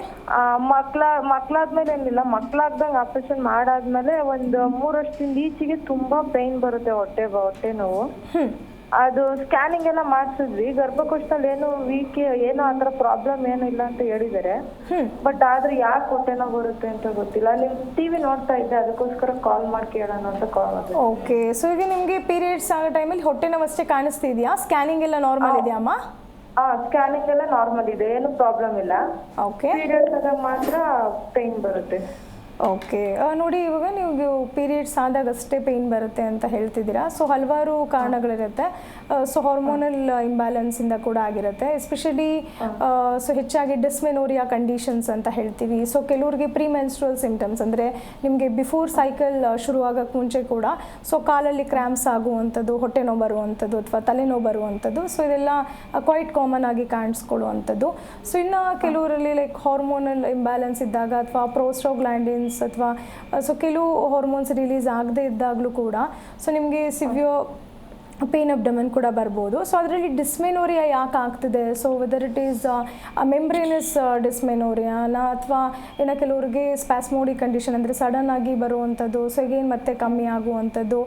ಮಕ್ಳಾದ್ಮೇಲೆ ಏನಿಲ್ಲ, ಮಕ್ಳಾಗ್ದಂಗೆ ಆಪರೇಷನ್ ಮಾಡಾದ್ಮೇಲೆ ಒಂದು 3 ವರ್ಷದಿಂದ ಈಚೆಗೆ ತುಂಬಾ ಪೇನ್ ಬರುತ್ತೆ, ಹೊಟ್ಟೆ ನೋವು. ಅದು ಸ್ಕ್ಯಾನಿಂಗ್ ಎಲ್ಲ ಮಾಡಿಸಿದ್ವಿ, ಗರ್ಭಕೋಶದಲ್ಲಿ ಏನು ವೀಕ್ ಏನು ಆತರ ಪ್ರಾಬ್ಲಮ್ ಏನು ಇಲ್ಲ ಅಂತ ಹೇಳಿದ್ದಾರೆ. ಬಟ್ ಆದ್ರೆ ಯಾಕೆ ಹೊಟ್ಟೆ ನೋವು ಬರುತ್ತೆ ಅಂತ ಗೊತ್ತಿಲ್ಲ. ನಿಮ್ ಟಿವಿ ನೋಡ್ತಾ ಇದ್ದೆ, ಅದಕ್ಕೋಸ್ಕರ ಕಾಲ್ ಮಾಡಿ ಕೇಳೋಣ ಅಂತ ಕಾಲ್ ಮಾಡಿದೆ. ಓಕೆ. ಸೊ ಈಗ ನಿಮಗೆ ಪೀರಿಯಡ್ಸ್ ಆಗೋ ಟೈಮಲ್ಲಿ ಹೊಟ್ಟೆ ನೋವು ಅಷ್ಟೇ ಕಾಣಿಸ್ತಿದ್ಯಾ? ಸ್ಕ್ಯಾನಿಂಗ್ ಎಲ್ಲ ನಾರ್ಮಲ್ ಇದೆಯಾ ಅಮ್ಮ? ಸ್ಕ್ಯಾನಿಂಗ್ ಎಲ್ಲ ನಾರ್ಮಲ್ ಇದೆ, ಏನು ಪ್ರಾಬ್ಲಮ್ ಇಲ್ಲ. ಓಕೆ. ಪೀರಿಯಡ್ಸ್ ಆದಾಗ ಮಾತ್ರ ಪೇನ್ ಬರುತ್ತೆ. ಓಕೆ. ನೋಡಿ, ಇವಾಗ ನೀವು ಪೀರಿಯಡ್ಸ್ ಆದಾಗ ಅಷ್ಟೇ ಪೇಯ್ನ್ ಬರುತ್ತೆ ಅಂತ ಹೇಳ್ತಿದ್ದೀರಾ. ಸೊ ಹಲವಾರು ಕಾರಣಗಳಿರುತ್ತೆ. ಸೊ ಹಾರ್ಮೋನಲ್ ಇಂಬ್ಯಾಲೆನ್ಸಿಂದ ಕೂಡ ಆಗಿರುತ್ತೆ. ಎಸ್ಪೆಷಲಿ ಸೊ ಹೆಚ್ಚಾಗಿ ಡಿಸ್ಮೆನೋರಿಯಾ ಕಂಡೀಷನ್ಸ್ ಅಂತ ಹೇಳ್ತೀವಿ. ಸೊ ಕೆಲವ್ರಿಗೆ ಪ್ರೀ ಮೆನ್ಸ್ಟ್ರುವಲ್ ಸಿಂಪ್ಟಮ್ಸ್ ಅಂದರೆ ನಿಮಗೆ ಬಿಫೋರ್ ಸೈಕಲ್ ಶುರುವಾಗಕ್ಕೆ ಮುಂಚೆ ಕೂಡ ಸೊ ಕಾಲಲ್ಲಿ ಕ್ರ್ಯಾಂಪ್ಸ್ ಆಗುವಂಥದ್ದು, ಹೊಟ್ಟೆ ನೋವು ಬರುವಂಥದ್ದು ಅಥವಾ ತಲೆನೋವು ಬರುವಂಥದ್ದು. ಸೊ ಇದೆಲ್ಲ ಕ್ವೈಟ್ ಕಾಮನ್ ಆಗಿ ಕಾಣಿಸ್ಕೊಳ್ಳುವಂಥದ್ದು. ಸೊ ಇನ್ನು ಕೆಲವರಲ್ಲಿ ಲೈಕ್ ಹಾರ್ಮೋನಲ್ ಇಂಬ್ಯಾಲೆನ್ಸ್ ಇದ್ದಾಗ ಅಥವಾ ಪ್ರೋಸ್ಟೋಗ್ಲ್ಯಾಂಡಿನ್ಸ್ ಅಥವಾ ಸೊ ಕೆಲವು ಹಾರ್ಮೋನ್ಸ್ ರಿಲೀಸ್ ಆಗದೆ ಇದ್ದಾಗಲೂ ಕೂಡ ಸೊ ನಿಮಗೆ ಸಿವಿಯರ್ ಪೇನ್ ಅಬ್ಡಮನ್ ಕೂಡ ಬರ್ಬೋದು. ಸೊ ಅದರಲ್ಲಿ ಡಿಸ್ಮೆನೋರಿಯಾ ಯಾಕೆ ಆಗ್ತಿದೆ? So whether it is membranous ಡಿಸ್ಮೆನೋರಿಯಾನ ಅಥವಾ ಏನೋ ಕೆಲವ್ರಿಗೆ ಸ್ಪ್ಯಾಸ್ಮೋಡಿಕ್ ಕಂಡೀಷನ್ ಅಂದರೆ ಸಡನ್ ಆಗಿ ಬರುವಂಥದ್ದು, ಸೊ ಈಗೇನು ಮತ್ತೆ ಕಮ್ಮಿ ಆಗುವಂಥದ್ದು,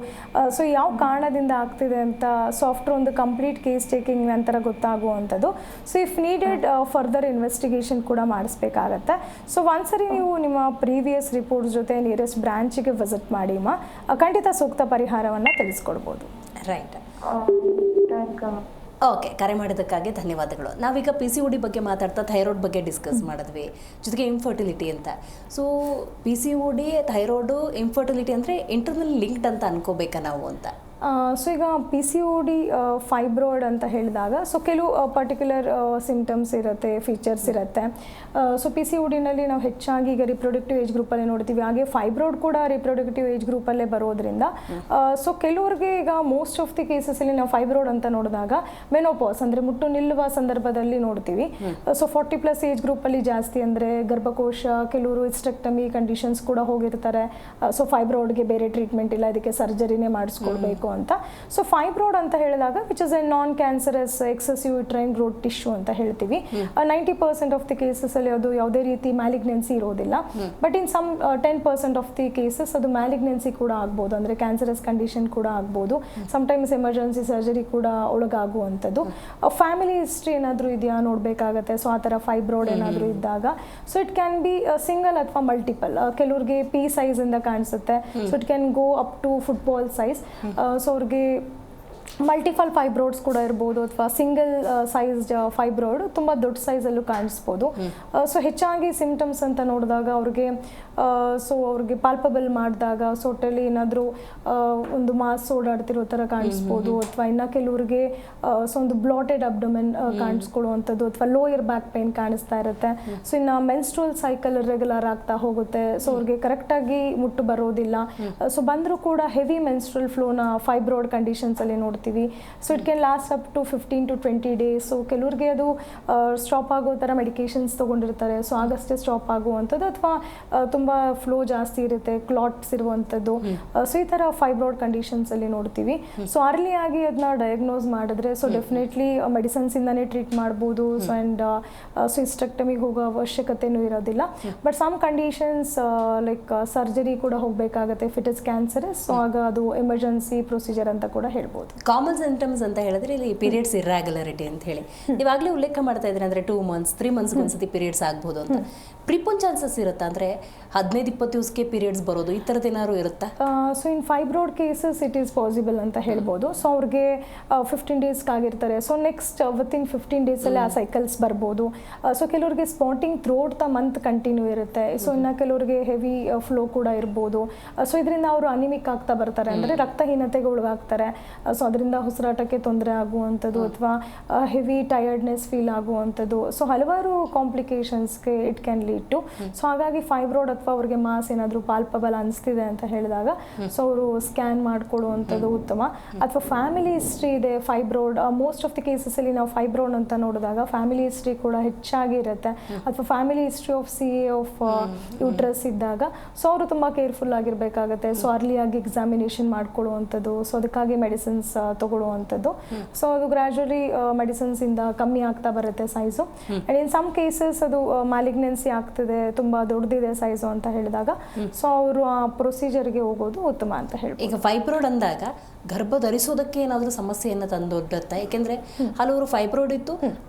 ಸೊ ಯಾವ ಕಾರಣದಿಂದ ಆಗ್ತಿದೆ ಅಂತ ಸೊ ಆಫ್ಟರ್ ಒಂದು ಕಂಪ್ಲೀಟ್ ಕೇಸ್ ಟೇಕಿಂಗ್ ನಂತರ ಗೊತ್ತಾಗುವಂಥದ್ದು. So if needed further investigation ಕೂಡ ಮಾಡಿಸ್ಬೇಕಾಗತ್ತೆ. ಸೊ ಒಂದ್ಸರಿ ನೀವು ನಿಮ್ಮ ಪ್ರೀವಿಯಸ್ ರಿಪೋರ್ಟ್ಸ್ ಜೊತೆ ನಿಯರೆಸ್ಟ್ ಬ್ರಾಂಚಿಗೆ ವಿಸಿಟ್ ಮಾಡಿ ಖಂಡಿತ ಸೂಕ್ತ ಪರಿಹಾರವನ್ನು ತಿಳಿಸ್ಕೊಡ್ಬೋದು. ರೈಟ್. Thank you. ಓಕೆ, ಕರೆ ಮಾಡಿದ್ದಕ್ಕಾಗಿ ಧನ್ಯವಾದಗಳು. ನಾವೀಗ PCOD ಬಗ್ಗೆ ಮಾತಾಡ್ತಾ ಥೈರಾಯ್ಡ್ ಬಗ್ಗೆ ಡಿಸ್ಕಸ್ ಮಾಡಿದ್ವಿ, ಜೊತೆಗೆ ಇನ್ಫರ್ಟಿಲಿಟಿ ಅಂತ. ಸೊ PCOD, ಥೈರಾಯ್ಡು, ಇನ್ಫರ್ಟಿಲಿಟಿ ಅಂದರೆ ಇಂಟರ್ನಲ್ ಲಿಂಕ್ಡ್ ಅಂತ ಅನ್ಕೋಬೇಕಾ ನಾವು ಅಂತ? ಸೊ ಈಗ PCOD ಫೈಬ್ರಾಯ್ಡ್ ಅಂತ ಹೇಳಿದಾಗ ಸೊ ಕೆಲವು ಪರ್ಟಿಕ್ಯುಲರ್ ಸಿಂಪ್ಟಮ್ಸ್ ಇರುತ್ತೆ, ಫೀಚರ್ಸ್ ಇರುತ್ತೆ. ಸೊ PCODನಲ್ಲಿ ನಾವು ಹೆಚ್ಚಾಗಿ ಈಗ ರಿಪ್ರೊಡಕ್ಟಿವ್ ಏಜ್ ಗ್ರೂಪಲ್ಲೇ ನೋಡ್ತೀವಿ. ಹಾಗೆ ಫೈಬ್ರಾಯ್ಡ್ ಕೂಡ ರಿಪ್ರೊಡಕ್ಟಿವ್ ಏಜ್ ಗ್ರೂಪಲ್ಲೇ ಬರೋದ್ರಿಂದ ಸೊ ಕೆಲವ್ರಿಗೆ ಈಗ ಮೋಸ್ಟ್ ಆಫ್ ದಿ ಕೇಸಸಲ್ಲಿ ನಾವು ಫೈಬ್ರಾಯ್ಡ್ ಅಂತ ನೋಡಿದಾಗ ಮೆನೋಪಾಸ್ ಅಂದರೆ ಮುಟ್ಟು ನಿಲ್ಲುವ ಸಂದರ್ಭದಲ್ಲಿ ನೋಡ್ತೀವಿ. ಸೊ 40+ ಏಜ್ ಗ್ರೂಪಲ್ಲಿ ಜಾಸ್ತಿ ಅಂದರೆ ಗರ್ಭಕೋಶ, ಕೆಲವರು ಹಿಸ್ಟೆಕ್ಟಮಿ ಕಂಡೀಷನ್ಸ್ ಕೂಡ ಹೋಗಿರ್ತಾರೆ. ಸೊ ಫೈಬ್ರಾಯ್ಡ್ಗೆ ಬೇರೆ ಟ್ರೀಟ್ಮೆಂಟ್ ಇಲ್ಲ, ಇದಕ್ಕೆ ಸರ್ಜರಿನೇ ಮಾಡಿಸ್ಕೊಳ್ಬೇಕು ಅಂತ. ಸೊ ಫೈಬ್ರಾಯ್ಡ್ ಅಂತ ಹೇಳಿದಾಗ which is A non cancerous excessive uterine growth tissue ಅಂತ ಹೇಳ್ತೀವಿ. 90% ಆಫ್ ದಿ ಕೇಸಸ್ ಅಲ್ಲಿ ಅದು ಯಾವುದೇ ರೀತಿ ಮ್ಯಾಲಿಗ್ನೆನ್ಸಿ ಇರೋದಿಲ್ಲ. But in some 10% of the cases ಅದು ಮ್ಯಾಲಿಗ್ನೆನ್ಸಿ ಕೂಡ ಆಗ್ಬೋದು, ಅಂದರೆ ಕ್ಯಾನ್ಸರಸ್ ಕಂಡೀಷನ್ ಕೂಡ ಆಗ್ಬೋದು. ಸಮ್ಟೈಮ್ಸ್ ಎಮರ್ಜೆನ್ಸಿ ಸರ್ಜರಿ ಕೂಡ ಒಳಗಾಗುವಂಥದ್ದು. ಫ್ಯಾಮಿಲಿ ಹಿಸ್ಟ್ರಿ ಏನಾದರೂ ಇದೆಯಾ ನೋಡಬೇಕಾಗತ್ತೆ. ಸೊ ಆ ಥರ ಫೈಬ್ರಾಯ್ಡ್ ಏನಾದರೂ ಇದ್ದಾಗ so it can be single ಅಥವಾ ಮಲ್ಟಿಪಲ್. ಕೆಲವ್ರಿಗೆ P ಸೈಜಿಂದ ಕಾಣಿಸುತ್ತೆ. So it can go up to football size. So ಅವ್ರಿಗೆ ಮಲ್ಟಿಪಲ್ ಫೈಬ್ರಾಯ್ಡ್ಸ್ ಕೂಡ ಇರ್ಬೋದು ಅಥವಾ ಸಿಂಗಲ್ ಸೈಜ್ಡ್ ಫೈಬ್ರಾಯ್ಡ್ ತುಂಬ ದೊಡ್ಡ ಸೈಜಲ್ಲೂ ಕಾಣಿಸ್ಬೋದು. ಸೊ ಹೆಚ್ಚಾಗಿ ಸಿಂಪ್ಟಮ್ಸ್ ಅಂತ ನೋಡಿದಾಗ ಅವ್ರಿಗೆ ಸೊ ಅವ್ರಿಗೆ ಪಾಲ್ಪಬಲ್ ಮಾಡಿದಾಗ ಸೊ ಹೊಟ್ಟೆಲಿ ಏನಾದರೂ ಒಂದು ಮಾಸ್ ಓಡಾಡ್ತಿರೋ ಥರ ಕಾಣಿಸ್ಬೋದು. ಅಥವಾ ಇನ್ನು ಕೆಲವ್ರಿಗೆ ಸೊ ಒಂದು ಬ್ಲಾಟೆಡ್ ಅಬ್ಡೊಮೆನ್ ಕಾಣಿಸ್ಕೊಳ್ಳುವಂಥದ್ದು ಅಥವಾ ಲೋಯರ್ ಬ್ಯಾಕ್ ಪೇನ್ ಕಾಣಿಸ್ತಾ ಇರುತ್ತೆ. ಸೊ ಇನ್ನು ಮೆನ್ಸ್ಟ್ರುವಲ್ ಸೈಕಲ್ ರೆಗ್ಯುಲರ್ ಆಗ್ತಾ ಹೋಗುತ್ತೆ. ಸೊ ಅವ್ರಿಗೆ ಕರೆಕ್ಟಾಗಿ ಮುಟ್ಟು ಬರೋದಿಲ್ಲ. ಸೊ ಬಂದರೂ ಕೂಡ ಹೆವಿ ಮೆನ್ಸ್ಟ್ರುವಲ್ ಫ್ಲೋನ ಫೈಬ್ರಾಯ್ಡ್ ಕಂಡೀಷನ್ಸಲ್ಲಿ ನೋಡ್ತೀವಿ. So it can last up to 15 to 20 days. So ಕೆಲವ್ರಿಗೆ ಅದು ಸ್ಟಾಪ್ ಆಗೋ ಥರ ಮೆಡಿಕೇಶನ್ಸ್ ತೊಗೊಂಡಿರ್ತಾರೆ. ಸೊ ಆಗಷ್ಟೇ ಸ್ಟಾಪ್ ಆಗುವಂಥದ್ದು ಅಥವಾ ತುಂಬ ಫ್ಲೋ ಜಾಸ್ತಿ ಇರುತ್ತೆ, ಕ್ಲಾಟ್ಸ್ ಇರುವಂಥದ್ದು. ಸೊ ಈ ಥರ ಫೈಬ್ರಾಯ್ಡ್ ಕಂಡೀಷನ್ಸಲ್ಲಿ ನೋಡ್ತೀವಿ. ಸೊ ಅರ್ಲಿ ಆಗಿ ಅದನ್ನ ಡಯಾಗ್ನೋಸ್ ಮಾಡಿದ್ರೆ ಸೊ ಡೆಫಿನೆಟ್ಲಿ ಮೆಡಿಸನ್ಸಿಂದನೇ ಟ್ರೀಟ್ ಮಾಡ್ಬೋದು. ಸೊ ಆ್ಯಂಡ್ ಸೊ ಹಿಸ್ಟೆಕ್ಟಮಿಗೆ ಹೋಗೋ ಅವಶ್ಯಕತೆಯೂ ಇರೋದಿಲ್ಲ. But some conditions like surgery ಕೂಡ ಹೋಗಬೇಕಾಗತ್ತೆ if it is cancerous. So ಆಗ ಅದು ಎಮರ್ಜೆನ್ಸಿ ಪ್ರೊಸೀಜರ್ ಅಂತ ಕೂಡ ಹೇಳ್ಬೋದು. ಕಾಮನ್ ಸಿಂಪ್ಟಮ್ಸ್ ಅಂತ ಹೇಳಿದ್ರೆ ಇಲ್ಲಿ ಪೀರಿಯಡ್ಸ್ ಇರ್ರೆಗ್ಯುಲಾರಿಟಿ ಅಂತ ಹೇಳಿ ಇವಾಗಲೇ ಉಲ್ಲೇಖ ಮಾಡ್ತಾ ಇದ್ರೆ ಅಂದರೆ 2 months 3 months ಒಂದ್ಸತಿ ಪೀರಿಯಡ್ಸ್ ಆಗ್ಬೋದು ಅಂತ. ಪ್ರಿಪೋನ್ ಚಾನ್ಸಸ್ ಇರುತ್ತಾ? ಅಂದರೆ 15-20 ದಿವಸಕ್ಕೆ ಪೀರಿಯಡ್ಸ್ ಬರೋದು ಈ ಥರದ್ದು ಏನಾದ್ರು ಇರುತ್ತಾ? So in fibroid cases it is possible ಅಂತ ಹೇಳ್ಬೋದು. ಸೊ ಅವ್ರಿಗೆ 15 ಡೇಸ್ಗೆ ಆಗಿರ್ತಾರೆ. ಸೊ ನೆಕ್ಸ್ಟ್ ವಿತಿನ್ 15 ಡೇಸಲ್ಲಿ ಆ ಸೈಕಲ್ಸ್ ಬರ್ಬೋದು. ಸೊ ಕೆಲವ್ರಿಗೆ spotting throughout the month continue ಇರುತ್ತೆ. ಸೊ ಇನ್ನು ಕೆಲವ್ರಿಗೆ ಹೆವಿ ಫ್ಲೋ ಕೂಡ ಇರ್ಬೋದು. ಸೊ ಇದರಿಂದ ಅವರು ಅನಿಮಿಕ್ ಆಗ್ತಾ ಬರ್ತಾರೆ, ಅಂದರೆ ರಕ್ತಹೀನತೆಗೆ ಒಳಗಾಗ್ತಾರೆ. ಸೊ ಅದರಿಂದ ಉಸಿರಾಟಕ್ಕೆ ತೊಂದರೆ ಆಗುವಂಥದ್ದು ಅಥವಾ ಹೆವಿ ಟಯರ್ಡ್ನೆಸ್ ಫೀಲ್ ಆಗುವಂಥದ್ದು. ಸೊ ಹಲವಾರು ಕಾಂಪ್ಲಿಕೇಶನ್ಸ್ಗೆ ಇಟ್ ಕ್ಯಾನ್ ಲೀಡ್ ಇಟ್ಟು ಸೊ ಹಾಗಾಗಿ ಫೈಬ್ರಾಯ್ಡ್ ಅಥವಾ ಅವ್ರಿಗೆ ಮಾಸ್ ಏನಾದರೂ ಪಾಲ್ಪಬಲ್ ಅನಿಸ್ತಿದೆ ಅಂತ ಹೇಳಿದಾಗ ಸೊ ಅವರು ಸ್ಕ್ಯಾನ್ ಮಾಡಿಕೊಡುವಂಥದ್ದು ಉತ್ತಮ. ಅಥವಾ ಫ್ಯಾಮಿಲಿ ಹಿಸ್ಟ್ರಿ ಇದೆ ಫೈಬ್ರಾಯ್ಡ್, ಮೋಸ್ಟ್ ಆಫ್ ದಿ ಕೇಸಸಲ್ಲಿ ನಾವು ಫೈಬ್ರಾಯ್ಡ್ ಅಂತ ನೋಡಿದಾಗ ಫ್ಯಾಮಿಲಿ ಹಿಸ್ಟ್ರಿ ಕೂಡ ಹೆಚ್ಚಾಗಿ ಇರುತ್ತೆ. ಅಥವಾ family history of CA of uterus ಇದ್ದಾಗ ಸೊ ಅವರು ತುಂಬ ಕೇರ್ಫುಲ್ ಆಗಿರಬೇಕಾಗತ್ತೆ. ಸೊ ಅರ್ಲಿಯಾಗಿ ಎಕ್ಸಾಮಿನೇಷನ್ ಮಾಡ್ಕೊಳ್ಳುವಂಥದ್ದು, ಸೊ ಅದಕ್ಕಾಗಿ ಮೆಡಿಸಿನ್ಸ್ ತಗೊಳ್ಳುವಂಥದ್ದು. ಸೊ ಅದು ಗ್ರ್ಯಾಜುವಲಿ ಮೆಡಿಸಿನ್ಸಿಂದ ಕಮ್ಮಿ ಆಗ್ತಾ ಬರುತ್ತೆ size. And in some cases ಅದು ಮ್ಯಾಲಿಗ್ನೆನ್ಸಿ ಆಗ್ತಿದೆ, ತುಂಬ ದೊಡ್ಡದಿದೆ ಸೈಜು ಅಂತ ಹೇಳಿದಾಗ ಸೊ ಅವರು ಆ ಪ್ರೊಸೀಜರ್ಗೆ ಹೋಗೋದು ಉತ್ತಮ ಅಂತ ಹೇಳ್ಬೋದು. ಈಗ ಫೈಬ್ರಾಯ್ಡ್ ಅಂದಾಗ ಗರ್ಭ ಧರಿಸೋದಕ್ಕೆ ಏನಾದರೂ ಸಮಸ್ಯೆಯನ್ನು ತಂದೊಡ್ಡುತ್ತಾ? ಯಾಕೆಂದರೆ ಹಲವರು ಫೈಬ್ರಾಯ್ಡ್ ಇತ್ತು,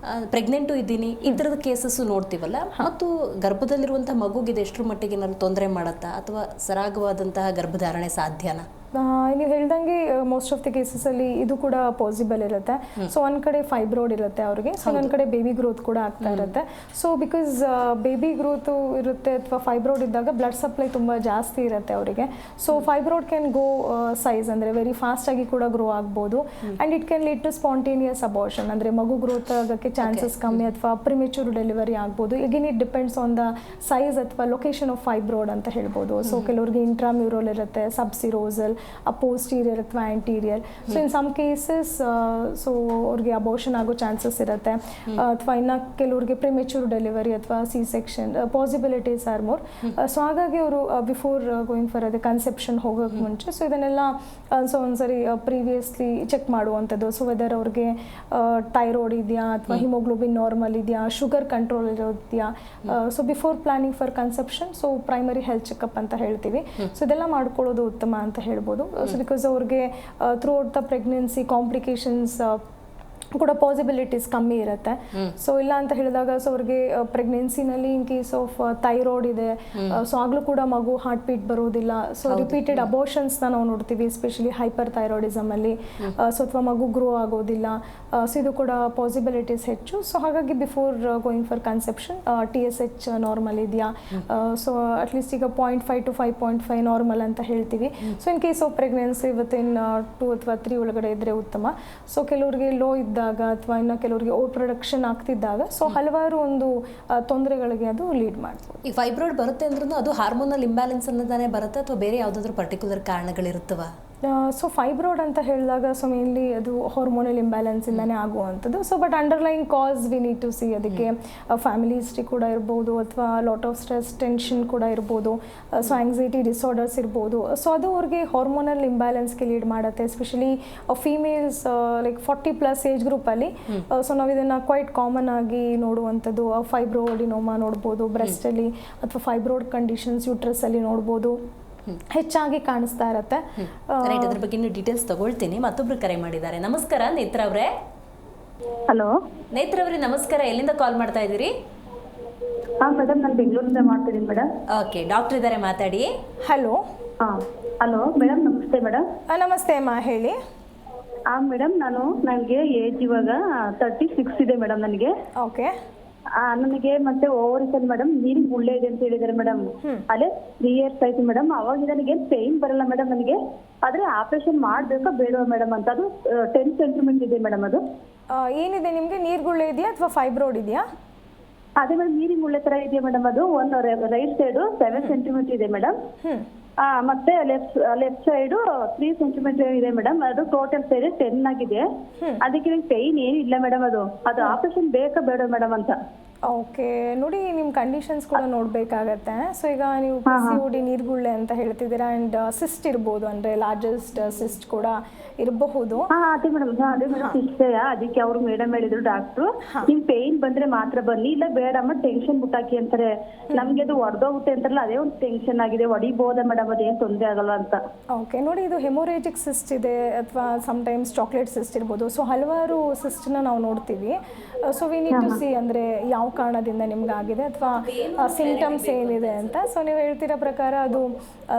ಪ್ರೆಗ್ನೆಂಟು ಇದ್ದೀನಿ, ಈ ಥರದ ಕೇಸಸ್ಸು ನೋಡ್ತೀವಲ್ಲ, ಮತ್ತು ಗರ್ಭದಲ್ಲಿರುವಂಥ ಮಗುಗೆ ಎಷ್ಟರ ಮಟ್ಟಿಗೆ ಏನಾದ್ರು ತೊಂದರೆ ಮಾಡುತ್ತಾ ಅಥವಾ ಸರಾಗವಾದಂತಹ ಗರ್ಭಧಾರಣೆ ಸಾಧ್ಯನಾ? ನೀವು ಹೇಳ್ದಂಗೆ ಮೋಸ್ಟ್ ಆಫ್ ದಿ ಕೇಸಸಲ್ಲಿ ಇದು ಕೂಡ ಪಾಸಿಬಲ್ ಇರುತ್ತೆ. ಸೊ ಒಂದು ಕಡೆ ಫೈಬ್ರಾಯ್ಡ್ ಇರುತ್ತೆ ಅವ್ರಿಗೆ, ಸೊ ಒಂದು ಕಡೆ ಬೇಬಿ ಗ್ರೋತ್ ಕೂಡ ಆಗ್ತಾ ಇರುತ್ತೆ. ಸೊ ಬಿಕಾಸ್ ಬೇಬಿ ಗ್ರೋತು ಇರುತ್ತೆ ಅಥವಾ ಫೈಬ್ರಾಯ್ಡ್ ಇದ್ದಾಗ ಬ್ಲಡ್ ಸಪ್ಲೈ ತುಂಬ ಜಾಸ್ತಿ ಇರುತ್ತೆ ಅವರಿಗೆ. So fibroid can go size ಅಂದರೆ ವೆರಿ ಫಾಸ್ಟಾಗಿ ಕೂಡ ಗ್ರೋ ಆಗ್ಬೋದು. And it can lead to spontaneous abortion, ಅಂದರೆ ಮಗು ಗ್ರೋತ್ ಆಗೋಕ್ಕೆ ಚಾನ್ಸಸ್ ಕಮ್ಮಿ ಅಥವಾ ಪ್ರಿಮೆಚೂರ್ ಡೆಲಿವರಿ ಆಗ್ಬೋದು. ಈಗಿನ it depends on the size ಅಥವಾ ಲೊಕೇಶನ್ ಆಫ್ ಫೈಬ್ರಾಯ್ಡ್ ಅಂತ ಹೇಳ್ಬೋದು. ಸೊ ಕೆಲವ್ರಿಗೆ ಇಂಟ್ರಾಮ್ಯೂರಲ್ ಇರುತ್ತೆ, ಸಬ್ಸಿರೋಸಲ್, ಪೋಸ್ಟೀರಿಯರ್ ಅಥವಾ anterior. So in some cases so ಅವ್ರಿಗೆ ಅಬೋರ್ಷನ್ ಆಗೋ ಚಾನ್ಸಸ್ ಇರುತ್ತೆ. ಅಥವಾ ಇನ್ನು ಕೆಲವ್ರಿಗೆ ಪ್ರಿಮೆಚೂರ್ ಡೆಲಿವರಿ ಅಥವಾ C-section possibilities R more. So ಹಾಗಾಗಿ ಅವರು ಬಿಫೋರ್ ಗೋಯಿಂಗ್ ಫಾರ್ ಅದೇ ಕನ್ಸೆಪ್ಷನ್ ಹೋಗೋಕ್ಕೆ ಮುಂಚೆ ಸೊ ಇದನ್ನೆಲ್ಲ ಸೊ ಒಂದ್ಸರಿ ಪ್ರೀವಿಯಸ್ಲಿ ಚೆಕ್ ಮಾಡುವಂಥದ್ದು. ಸೊ ವೆದರ್ ಅವ್ರಿಗೆ ಥೈರಾಯ್ಡ್ ಇದೆಯಾ ಅಥವಾ ಹಿಮೋಗ್ಲೋಬಿನ್ ನಾರ್ಮಲ್ ಇದೆಯಾ, ಶುಗರ್ ಕಂಟ್ರೋಲ್ ಇರೋದೆಯಾ. So before planning for conception so primary health checkup ಅಂತ ಹೇಳ್ತೀವಿ. ಸೊ ಇದೆಲ್ಲ ಮಾಡ್ಕೊಳ್ಳೋದು ಉತ್ತಮ ಅಂತ ಹೇಳ್ಬೋದು. ಸೊ ಬಿಕಾಸ್ ಅವ್ರಿಗೆ throughout the pregnancy complications ಕೂಡ ಪಾಸಿಬಿಲಿಟೀಸ್ ಕಮ್ಮಿ ಇರುತ್ತೆ. ಸೊ ಇಲ್ಲ ಅಂತ ಹೇಳಿದಾಗ ಸೊ ಅವ್ರಿಗೆ ಪ್ರೆಗ್ನೆನ್ಸಿನಲ್ಲಿ ಇನ್ ಕೇಸ್ ಆಫ್ ಥೈರಾಯ್ಡ್ ಇದೆ, ಸೊ ಆಗಲೂ ಕೂಡ ಮಗು ಹಾರ್ಟ್ ಬೀಟ್ ಬರೋದಿಲ್ಲ. ಸೊ ರಿಪೀಟೆಡ್ ಅಬೋರ್ಷನ್ಸ್ನ ನಾವು ನೋಡ್ತೀವಿ, ಎಸ್ಪೆಷಲಿ ಹೈಪರ್ ಥೈರಾಯ್ಡಿಸಮಲ್ಲಿ. ಸೊ ಅಥವಾ ಮಗು ಗ್ರೋ ಆಗೋದಿಲ್ಲ. ಸೊ ಇದು ಕೂಡ ಪಾಸಿಬಿಲಿಟೀಸ್ ಹೆಚ್ಚು. ಸೊ ಹಾಗಾಗಿ before going for conception TSH normal ಇದೆಯಾ, ಸೊ ಅಟ್ಲೀಸ್ಟ್ ಈಗ 0.5 to 5.5 ನಾರ್ಮಲ್ ಅಂತ ಹೇಳ್ತೀವಿ. So in case of pregnancy within 2 ಅಥವಾ 3 ಒಳಗಡೆ ಇದ್ದರೆ ಉತ್ತಮ. ಸೊ ಕೆಲವರಿಗೆ ಲೋ ಇದ್ದಾಗ ಅಥವಾ ಇನ್ನು ಕೆಲವರಿಗೆ ಓವರ್ ಪ್ರೊಡಕ್ಷನ್ ಆಗ್ತಿದ್ದಾಗ ಸೊ ಹಲವಾರು ಒಂದು ತೊಂದರೆಗಳಿಗೆ ಅದು ಲೀಡ್ ಮಾಡ್ಬೋದು. ಈ ಫೈಬ್ರಾಯ್ಡ್ ಬರುತ್ತೆ ಅಂದ್ರೂ ಅದು ಹಾರ್ಮೋನಲ್ ಇಂಬ್ಯಾಲೆನ್ಸ್ ಅನ್ನೋದಾನೆ ಬರುತ್ತೆ ಅಥವಾ ಬೇರೆ ಯಾವುದಾದ್ರೂ ಪರ್ಟಿಕ್ಯುಲರ್ ಕಾರಣಗಳಿರುತ್ತವ? ಸೊ ಫೈಬ್ರಾಯ್ಡ್ ಅಂತ ಹೇಳಿದಾಗ ಸೊ ಮೇನ್ಲಿ ಅದು ಹಾರ್ಮೋನಲ್ ಇಂಬ್ಯಾಲೆನ್ಸಿಂದನೇ ಆಗುವಂಥದ್ದು. So but underline cause we need to see. ಅದಕ್ಕೆ ಫ್ಯಾಮಿಲಿ ಹಿಸ್ಟ್ರಿ ಕೂಡ ಇರ್ಬೋದು ಅಥವಾ ಲಾಟ್ ಆಫ್ ಸ್ಟ್ರೆಸ್ ಟೆನ್ಷನ್ ಕೂಡ ಇರ್ಬೋದು. ಸೊ ಆಂಗ್ಸೈಟಿ ಡಿಸಾರ್ಡರ್ಸ್ ಇರ್ಬೋದು. ಸೊ ಅದು ಅವ್ರಿಗೆ ಹಾರ್ಮೋನಲ್ ಇಂಬ್ಯಾಲೆನ್ಸ್ಗೆ ಲೀಡ್ ಮಾಡುತ್ತೆ. ಎಸ್ಪೆಷಲಿ ಫೀಮೇಲ್ಸ್ ಲೈಕ್ 40+ ಏಜ್ ಗ್ರೂಪಲ್ಲಿ. ಸೊ ನಾವು ಇದನ್ನು ಕ್ವೈಟ್ ಕಾಮನ್ ಆಗಿ ನೋಡುವಂಥದ್ದು. ಫೈಬ್ರೋಡಿನೋಮಾ ನೋಡ್ಬೋದು ಬ್ರೆಸ್ಟಲ್ಲಿ, ಅಥವಾ ಫೈಬ್ರಾಯ್ಡ್ ಕಂಡೀಷನ್ಸ್ ಯೂಟ್ರಸ್ಸಲ್ಲಿ ನೋಡ್ಬೋದು, ಹೆಚ್ಚಾಗಿ ಕಾಣಿಸ್ತಾ ಇರುತ್ತೆ. ಅದ್ರ ಬಗ್ಗೆ ಇನ್ನು ಡೀಟೇಲ್ಸ್ ತಗೊಳ್ತೀನಿ. ಮತ್ತೊಬ್ರು ಕರೆ ಮಾಡಿದ್ದಾರೆ. ನಮಸ್ಕಾರ ನೇತ್ರ ಅವರೇ. ಹಲೋ ನೇತ್ರ ಅವರೇ ನಮಸ್ಕಾರ. ಎಲ್ಲಿಂದ ಕಾಲ್ ಮಾಡ್ತಾ ಇದ್ದೀರಿ? ಮೇಡಮ್ ನಾನು ಬೆಂಗಳೂರಿಂದ ಮಾಡ್ತಿದ್ದೀನಿ ಮೇಡಮ್. ಓಕೆ, ಡಾಕ್ಟರ್ ಇದ್ದಾರೆ, ಮಾತಾಡಿ. ಹಲೋ. ಹಲೋ ಮೇಡಮ್, ನಮಸ್ತೆ ಮೇಡಮ್. ನಮಸ್ತೆ ಅಮ್ಮ, ಹೇಳಿ. ಮೇಡಮ್ ನನಗೆ ಏಜ್ ಇವಾಗ 36 ಇದೆ ಮೇಡಮ್ ನನಗೆ. ಓಕೆ. ನನಗೆ ಮತ್ತೆ ಓವರಿಸ್ ಮೇಡಮ್ ನೀರಿನ ಗುಳ್ಳೆ ಇದೆ ಅಂತ ಹೇಳಿದಾರೆ ಮೇಡಮ್. ಅಲ್ಲೇ 3 years ಆಯ್ತು ಮೇಡಮ್. ಅವಾಗ ನನಗೆ ಪೇನ್ ಬರಲ್ಲ ಮೇಡಮ್ ನನಗೆ, ಆದ್ರೆ ಆಪರೇಷನ್ ಮಾಡ್ಬೇಕಾ ಬೇಡವಾ ಮೇಡಮ್ ಅಂತ. ಅದು 10 centimeter ಇದೆ ಮೇಡಮ್. ಅದು ಏನಿದೆ ನಿಮ್ಗೆ? ನೀರ್ಗುಳ್ಳೆ ಇದೆಯಾ ಅಥವಾ ಫೈಬ್ರಾಯ್ಡ್ ಇದೆಯಾ? ಅದೇ ಮೇಡಮ್ ನೀರಿನ ಗುಳ್ಳೆ ತರ ಇದೆಯಾ ಮೇಡಮ್. ಅದು ಒಂದು ರೈಟ್ ಸೈಡ್ 7 centimeter ಇದೆ ಮೇಡಮ್. ಮತ್ತೆ ಲೆಫ್ಟ್ ಸೈಡ್ 3 centimeter ಇದೆ ಮೇಡಮ್. ಅದು ಟೋಟಲ್ ಸೈಡ್ 10 ಆಗಿದೆ. ಅದಕ್ಕೆ ನಂಗೆ ಪೇನ್ ಏನಿಲ್ಲ ಮೇಡಮ್. ಅದು ಆಪರೇಷನ್ ಬೇಕಾ ಬೇಡ ಮೇಡಮ್ ಅಂತ. ಓಕೆ, ನೋಡಿ ನಿಮ್ಮ ಕಂಡೀಷನ್ಸ್ ಕೂಡ ನೋಡಬೇಕಾಗತ್ತೆ. ಸೊ ಈಗ ನೀವು PCOD ನೀರ್ಗುಳ್ಳೆ ಅಂತ ಹೇಳ್ತಿದ್ದೀರಾ, ಆ್ಯಂಡ್ ಸಿಸ್ಟ್ ಇರ್ಬೋದು, ಅಂದರೆ ಲಾರ್ಜೆಸ್ಟ್ ಸಿಸ್ಟ್ ಕೂಡ ಇರಬಹುದು. ಅದೇ ಮೇಡಮ್ ಸಿಸ್ಟ್. ಅದಕ್ಕೆ ಅವರು ಮೇಡಮ್ ಹೇಳಿದ್ರು ಡಾಕ್ಟ್ರು, ನಿಮ್ ಪೇನ್ ಬಂದ್ರೆ ಮಾತ್ರ ಬನ್ನಿ, ಇಲ್ಲ ಬೇಡಮ್ಮ ಟೆನ್ಷನ್ ಬಿಟ್ಟಾಕಿ ಅಂತಾರೆ. ನಮ್ಗೆ ಅದು ಹೊಡೆದೋಗುತ್ತೆ ಅಂತಾರಲ್ಲ, ಅದೇ ಒಂದು ಟೆನ್ಷನ್ ಆಗಿದೆ. ಹೊಡಿಬೋದಾ ಮೇಡಮ್, ಅದೇನು ತೊಂದರೆ ಆಗಲ್ಲ ಅಂತ. ಓಕೆ, ನೋಡಿ ಇದು ಹೆಮೊರೇಜಿಕ್ ಸಿಸ್ಟ್ ಇದೆ ಅಥವಾ ಸಮ್ಟೈಮ್ಸ್ ಚಾಕ್ಲೇಟ್ ಸಿಸ್ಟ್ ಇರ್ಬೋದು. ಸೊ ಹಲವಾರು ಸಿಸ್ಟ್ನ ನಾವು ನೋಡ್ತೀವಿ. So we need to see ಅಂದರೆ ಯಾವ ಕಾರಣದಿಂದ ನಿಮ್ಗೆ ಆಗಿದೆ ಅಥವಾ ಸಿಂಪ್ಟಮ್ಸ್ ಏನಿದೆ ಅಂತ. ಸೊ ನೀವು ಹೇಳ್ತಿರೋ ಪ್ರಕಾರ ಅದು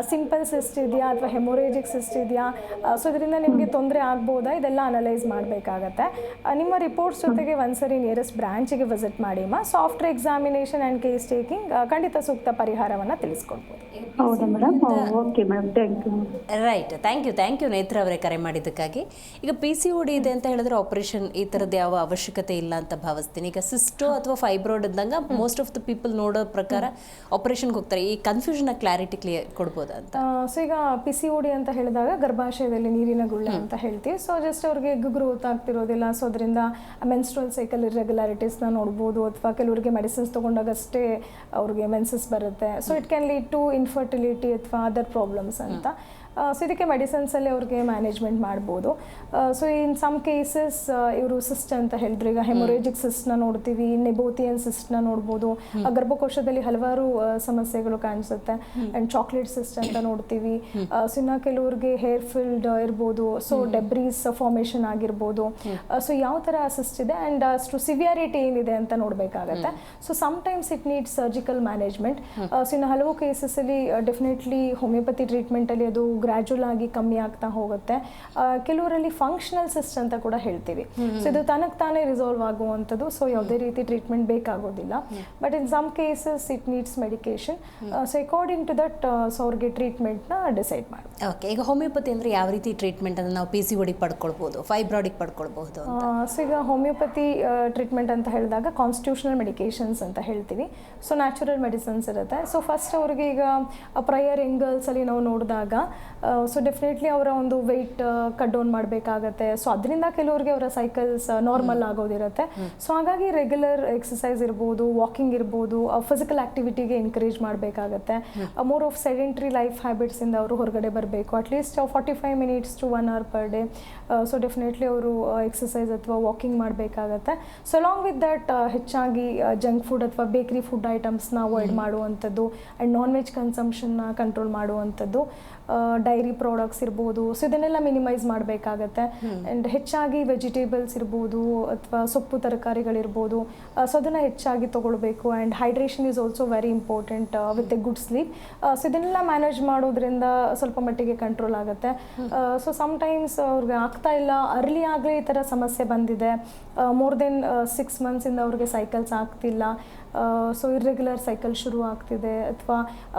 ಸಿಂಪಲ್ ಸಿಸ್ಟ್ ಇದೆಯಾ ಅಥವಾ ಹೆಮೊರೇಜಿಕ್ ಸಿಸ್ಟ್ ಇದೆಯಾ, ಸೊ ಇದರಿಂದ ನಿಮಗೆ ತೊಂದರೆ ಆಗ್ಬೋದಾ, ಇದೆಲ್ಲ ಅನಲೈಸ್ ಮಾಡಬೇಕಾಗತ್ತೆ. ನಿಮ್ಮ ರಿಪೋರ್ಟ್ಸ್ ಜೊತೆಗೆ ಒಂದ್ಸರಿ ನಿಯರೆಸ್ಟ್ ಬ್ರಾಂಚಿಗೆ ವಿಸಿಟ್ ಮಾಡಿ ಅಮ್ಮ. So after examination and case taking ಖಂಡಿತ ಸೂಕ್ತ ಪರಿಹಾರವನ್ನು ತಿಳಿಸ್ಕೊಡ್ಬೋದು. ಹೌದಾ madam? Okay madam, thank you. Right, thank you Netra ಅವರೇ ಕರೆ ಮಾಡಿದ್ದಕ್ಕಾಗಿ. ಈಗ PCOD ಇದೆ ಅಂತ ಹೇಳಿದ್ರೆ ಆಪರೇಷನ್ ಈ ಥರದ್ದು ಯಾವ ಅವಶ್ಯಕತೆ ಇಲ್ಲ ಅಂತ ಭಾವಿಸ್ತೀನಿ. ಈಗ ಸಿಸ್ಟೋ ಅಥವಾ ಫೈಬ್ರಾಯ್ಡ್ ಅಂದಾಗ ಮೋಸ್ಟ್ ಆಫ್ ದ ಪೀಪಲ್ ನೋಡೋ ಪ್ರಕಾರ ಆಪರೇಷನ್ಗೆ ಹೋಗ್ತಾರೆ. ಈ ಕನ್ಫ್ಯೂಷನ್ ಕ್ಲಾರಿಟಿ ಕೊಡ್ಬೋದು ಅಂತ. ಸೊ ಈಗ PCOD ಅಂತ ಹೇಳಿದಾಗ ಗರ್ಭಾಶಯದಲ್ಲಿ ನೀರಿನ ಗುಳ್ಳೆ ಅಂತ ಹೇಳ್ತೀವಿ. ಸೊ ಜಸ್ಟ್ ಅವ್ರಿಗೆ ಎಗ್ ಗ್ರೋತ್ ಆಗ್ತಿರೋದಿಲ್ಲ, ಸೊ ಅದರಿಂದ ಮೆನ್ಸ್ಟ್ರಲ್ ಸೈಕಲ್ ಇರ್ರೆಗ್ಯುಲಾರಿಟೀಸ್ನ ನೋಡ್ಬೋದು, ಅಥವಾ ಕೆಲವರಿಗೆ ಮೆಡಿಸಿನ್ಸ್ ತೊಗೊಂಡಾಗಷ್ಟೇ ಅವ್ರಿಗೆ ಮೆನ್ಸಸ್ ಬರುತ್ತೆ. So it can lead to infertility ಅಥವಾ ಅದರ್ ಪ್ರಾಬ್ಲಮ್ಸ್ ಅಂತ. ಸೊ ಇದಕ್ಕೆ ಮೆಡಿಸಿನ್ಸಲ್ಲಿ ಅವ್ರಿಗೆ ಮ್ಯಾನೇಜ್ಮೆಂಟ್ ಮಾಡ್ಬೋದು. ಸೊ ಇನ್ ಸಮ್ ಕೇಸಸ್ ಇವರು ಸಿಸ್ಟ್ ಅಂತ ಹೇಳಿದ್ರು, ಈಗ ಹೆಮೊರೇಜಿಕ್ ಸಿಸ್ಟ್ನ ನೋಡ್ತೀವಿ, ನೆಬೋಥಿಯನ್ ಸಿಸ್ಟ್ನ ನೋಡ್ಬೋದು. ಗರ್ಭಕೋಶದಲ್ಲಿ ಹಲವಾರು ಸಮಸ್ಯೆಗಳು ಕಾಣಿಸುತ್ತೆ. ಆ್ಯಂಡ್ ಚಾಕ್ಲೇಟ್ ಸಿಸ್ಟ್ ಅಂತ ನೋಡ್ತೀವಿ. ಸೊ ಇನ್ನು ಕೆಲವ್ರಿಗೆ ಹೇರ್ ಫಿಲ್ಡ್ ಇರ್ಬೋದು, ಸೊ ಡೆಬ್ರೀಸ್ ಫಾರ್ಮೇಷನ್ ಆಗಿರ್ಬೋದು. ಸೊ ಯಾವ ಥರ ಸಿಸ್ಟ್ ಇದೆ ಆ್ಯಂಡ್ ಅಷ್ಟು ಸಿವಿಯಾರಿಟಿ ಏನಿದೆ ಅಂತ ನೋಡಬೇಕಾಗತ್ತೆ. So sometimes it needs surgical management. So ಇನ್ನು ಹಲವು ಕೇಸಸಲ್ಲಿ ಡೆಫಿನೆಟ್ಲಿ ಹೋಮಿಯೋಪತಿ ಟ್ರೀಟ್ಮೆಂಟಲ್ಲಿ ಅದು ಗ್ರ್ಯಾಜುವಲ್ ಆಗಿ ಕಮ್ಮಿ ಆಗ್ತಾ ಹೋಗುತ್ತೆ. ಕೆಲವರಲ್ಲಿ ಫಂಕ್ಷನಲ್ ಸಿಸ್ಟ್ ಅಂತ ಕೂಡ ಹೇಳ್ತೀವಿ. ಸೊ ಇದು ತನಕ್ಕೆ ತಾನೇ ರಿಸಾಲ್ವ್ ಆಗುವಂಥದ್ದು, ಸೊ ಯಾವುದೇ ರೀತಿ ಟ್ರೀಟ್ಮೆಂಟ್ ಬೇಕಾಗೋದಿಲ್ಲ. But in some cases it needs medication. So according to that so ಅವ್ರಿಗೆ ಟ್ರೀಟ್ಮೆಂಟ್ನ ಡಿಸೈಡ್ ಮಾಡಿ. ಓಕೆ, ಈಗ ಹೋಮಿಯೋಪತಿ ಅಂದರೆ ಯಾವ ರೀತಿ ಟ್ರೀಟ್ಮೆಂಟ್ ಅನ್ನು ನಾವು PCOD ಪಡ್ಕೊಳ್ಬೋದು, ಫೈಬ್ರಾಯ್ಡಿಗೆ ಪಡ್ಕೊಳ್ಬಹುದು? ಸೊ ಈಗ ಹೋಮಿಯೋಪತಿ ಟ್ರೀಟ್ಮೆಂಟ್ ಅಂತ ಹೇಳಿದಾಗ ಕಾನ್ಸ್ಟಿಟ್ಯೂಷನಲ್ ಮೆಡಿಕೇಶನ್ಸ್ ಅಂತ ಹೇಳ್ತೀವಿ. ಸೊ ನ್ಯಾಚುರಲ್ ಮೆಡಿಸಿನ್ಸ್ ಇರುತ್ತೆ. ಸೊ ಫಸ್ಟ್ ಅವ್ರಿಗೆ ಈಗ ಪ್ರಯರ್ ಎಂಗಲ್ಸಲ್ಲಿ ನಾವು ನೋಡಿದಾಗ ಸೊ ಡೆಫಿನೆಟ್ಲಿ ಅವರ ಒಂದು ವೆಯ್ಟ್ ಕಟ್ ಡೌನ್ ಮಾಡಬೇಕಾಗತ್ತೆ. ಸೊ ಅದರಿಂದ ಕೆಲವರಿಗೆ ಅವರ ಸೈಕಲ್ಸ್ ನಾರ್ಮಲ್ ಆಗೋದಿರುತ್ತೆ. ಸೊ ಹಾಗಾಗಿ ರೆಗ್ಯುಲರ್ ಎಕ್ಸಸೈಸ್ ಇರ್ಬೋದು, ವಾಕಿಂಗ್ ಇರ್ಬೋದು, ಫಿಸಿಕಲ್ ಆಕ್ಟಿವಿಟಿಗೆ ಎನ್ಕರೇಜ್ ಮಾಡಬೇಕಾಗತ್ತೆ. ಮೋರ್ ಆಫ್ ಸೆಡೆಂಟ್ರಿ ಲೈಫ್ ಹ್ಯಾಬಿಟ್ಸಿಂದ ಅವರು ಹೊರಗಡೆ ಬರಬೇಕು. At least 45 minutes to 1 hour per day. So definitely ಅವರು ಎಕ್ಸಸೈಸ್ ಅಥವಾ ವಾಕಿಂಗ್ ಮಾಡಬೇಕಾಗತ್ತೆ. ಸೊ ಅಲಾಂಗ್ ವಿತ್ ದಟ್ ಹೆಚ್ಚಾಗಿ ಜಂಕ್ ಫುಡ್ ಅಥವಾ ಬೇಕ್ರಿ ಫುಡ್ ಐಟಮ್ಸ್ನ ಅವಾಯ್ಡ್ ಮಾಡುವಂಥದ್ದು, ಆ್ಯಂಡ್ ನಾನ್ ವೆಜ್ ಕನ್ಸಂಪ್ಷನ್ನ ಕಂಟ್ರೋಲ್ ಮಾಡುವಂಥದ್ದು, ಡೈರಿ ಪ್ರಾಡಕ್ಟ್ಸ್ ಇರ್ಬೋದು. ಸೊ ಇದನ್ನೆಲ್ಲ ಮಿನಿಮೈಸ್ ಮಾಡಬೇಕಾಗತ್ತೆ. ಆ್ಯಂಡ್ ಹೆಚ್ಚಾಗಿ ವೆಜಿಟೇಬಲ್ಸ್ ಇರ್ಬೋದು ಅಥವಾ ಸೊಪ್ಪು ತರಕಾರಿಗಳಿರ್ಬೋದು, ಸೊ ಅದನ್ನು ಹೆಚ್ಚಾಗಿ ತೊಗೊಳ್ಬೇಕು. And hydration is also very important with A good sleep. So ಇದನ್ನೆಲ್ಲ ಮ್ಯಾನೇಜ್ ಮಾಡೋದ್ರಿಂದ ಸ್ವಲ್ಪ ಮಟ್ಟಿಗೆ ಕಂಟ್ರೋಲ್ ಆಗುತ್ತೆ. ಸೊ ಸಮ್ಟೈಮ್ಸ್ ಅವ್ರಿಗೆ ಆಗ್ತಾ ಇಲ್ಲ, ಅರ್ಲಿ ಆಗಲೇ ಈ ಥರ ಸಮಸ್ಯೆ ಬಂದಿದೆ, ಮೋರ್ ದೆನ್ 6 months ಅವ್ರಿಗೆ ಸೈಕಲ್ಸ್ ಆಗ್ತಿಲ್ಲ, ಸೊ ಇರ್ರೆಗ್ಯುಲರ್ ಸೈಕಲ್ ಶುರು ಆಗ್ತಿದೆ, ಅಥವಾ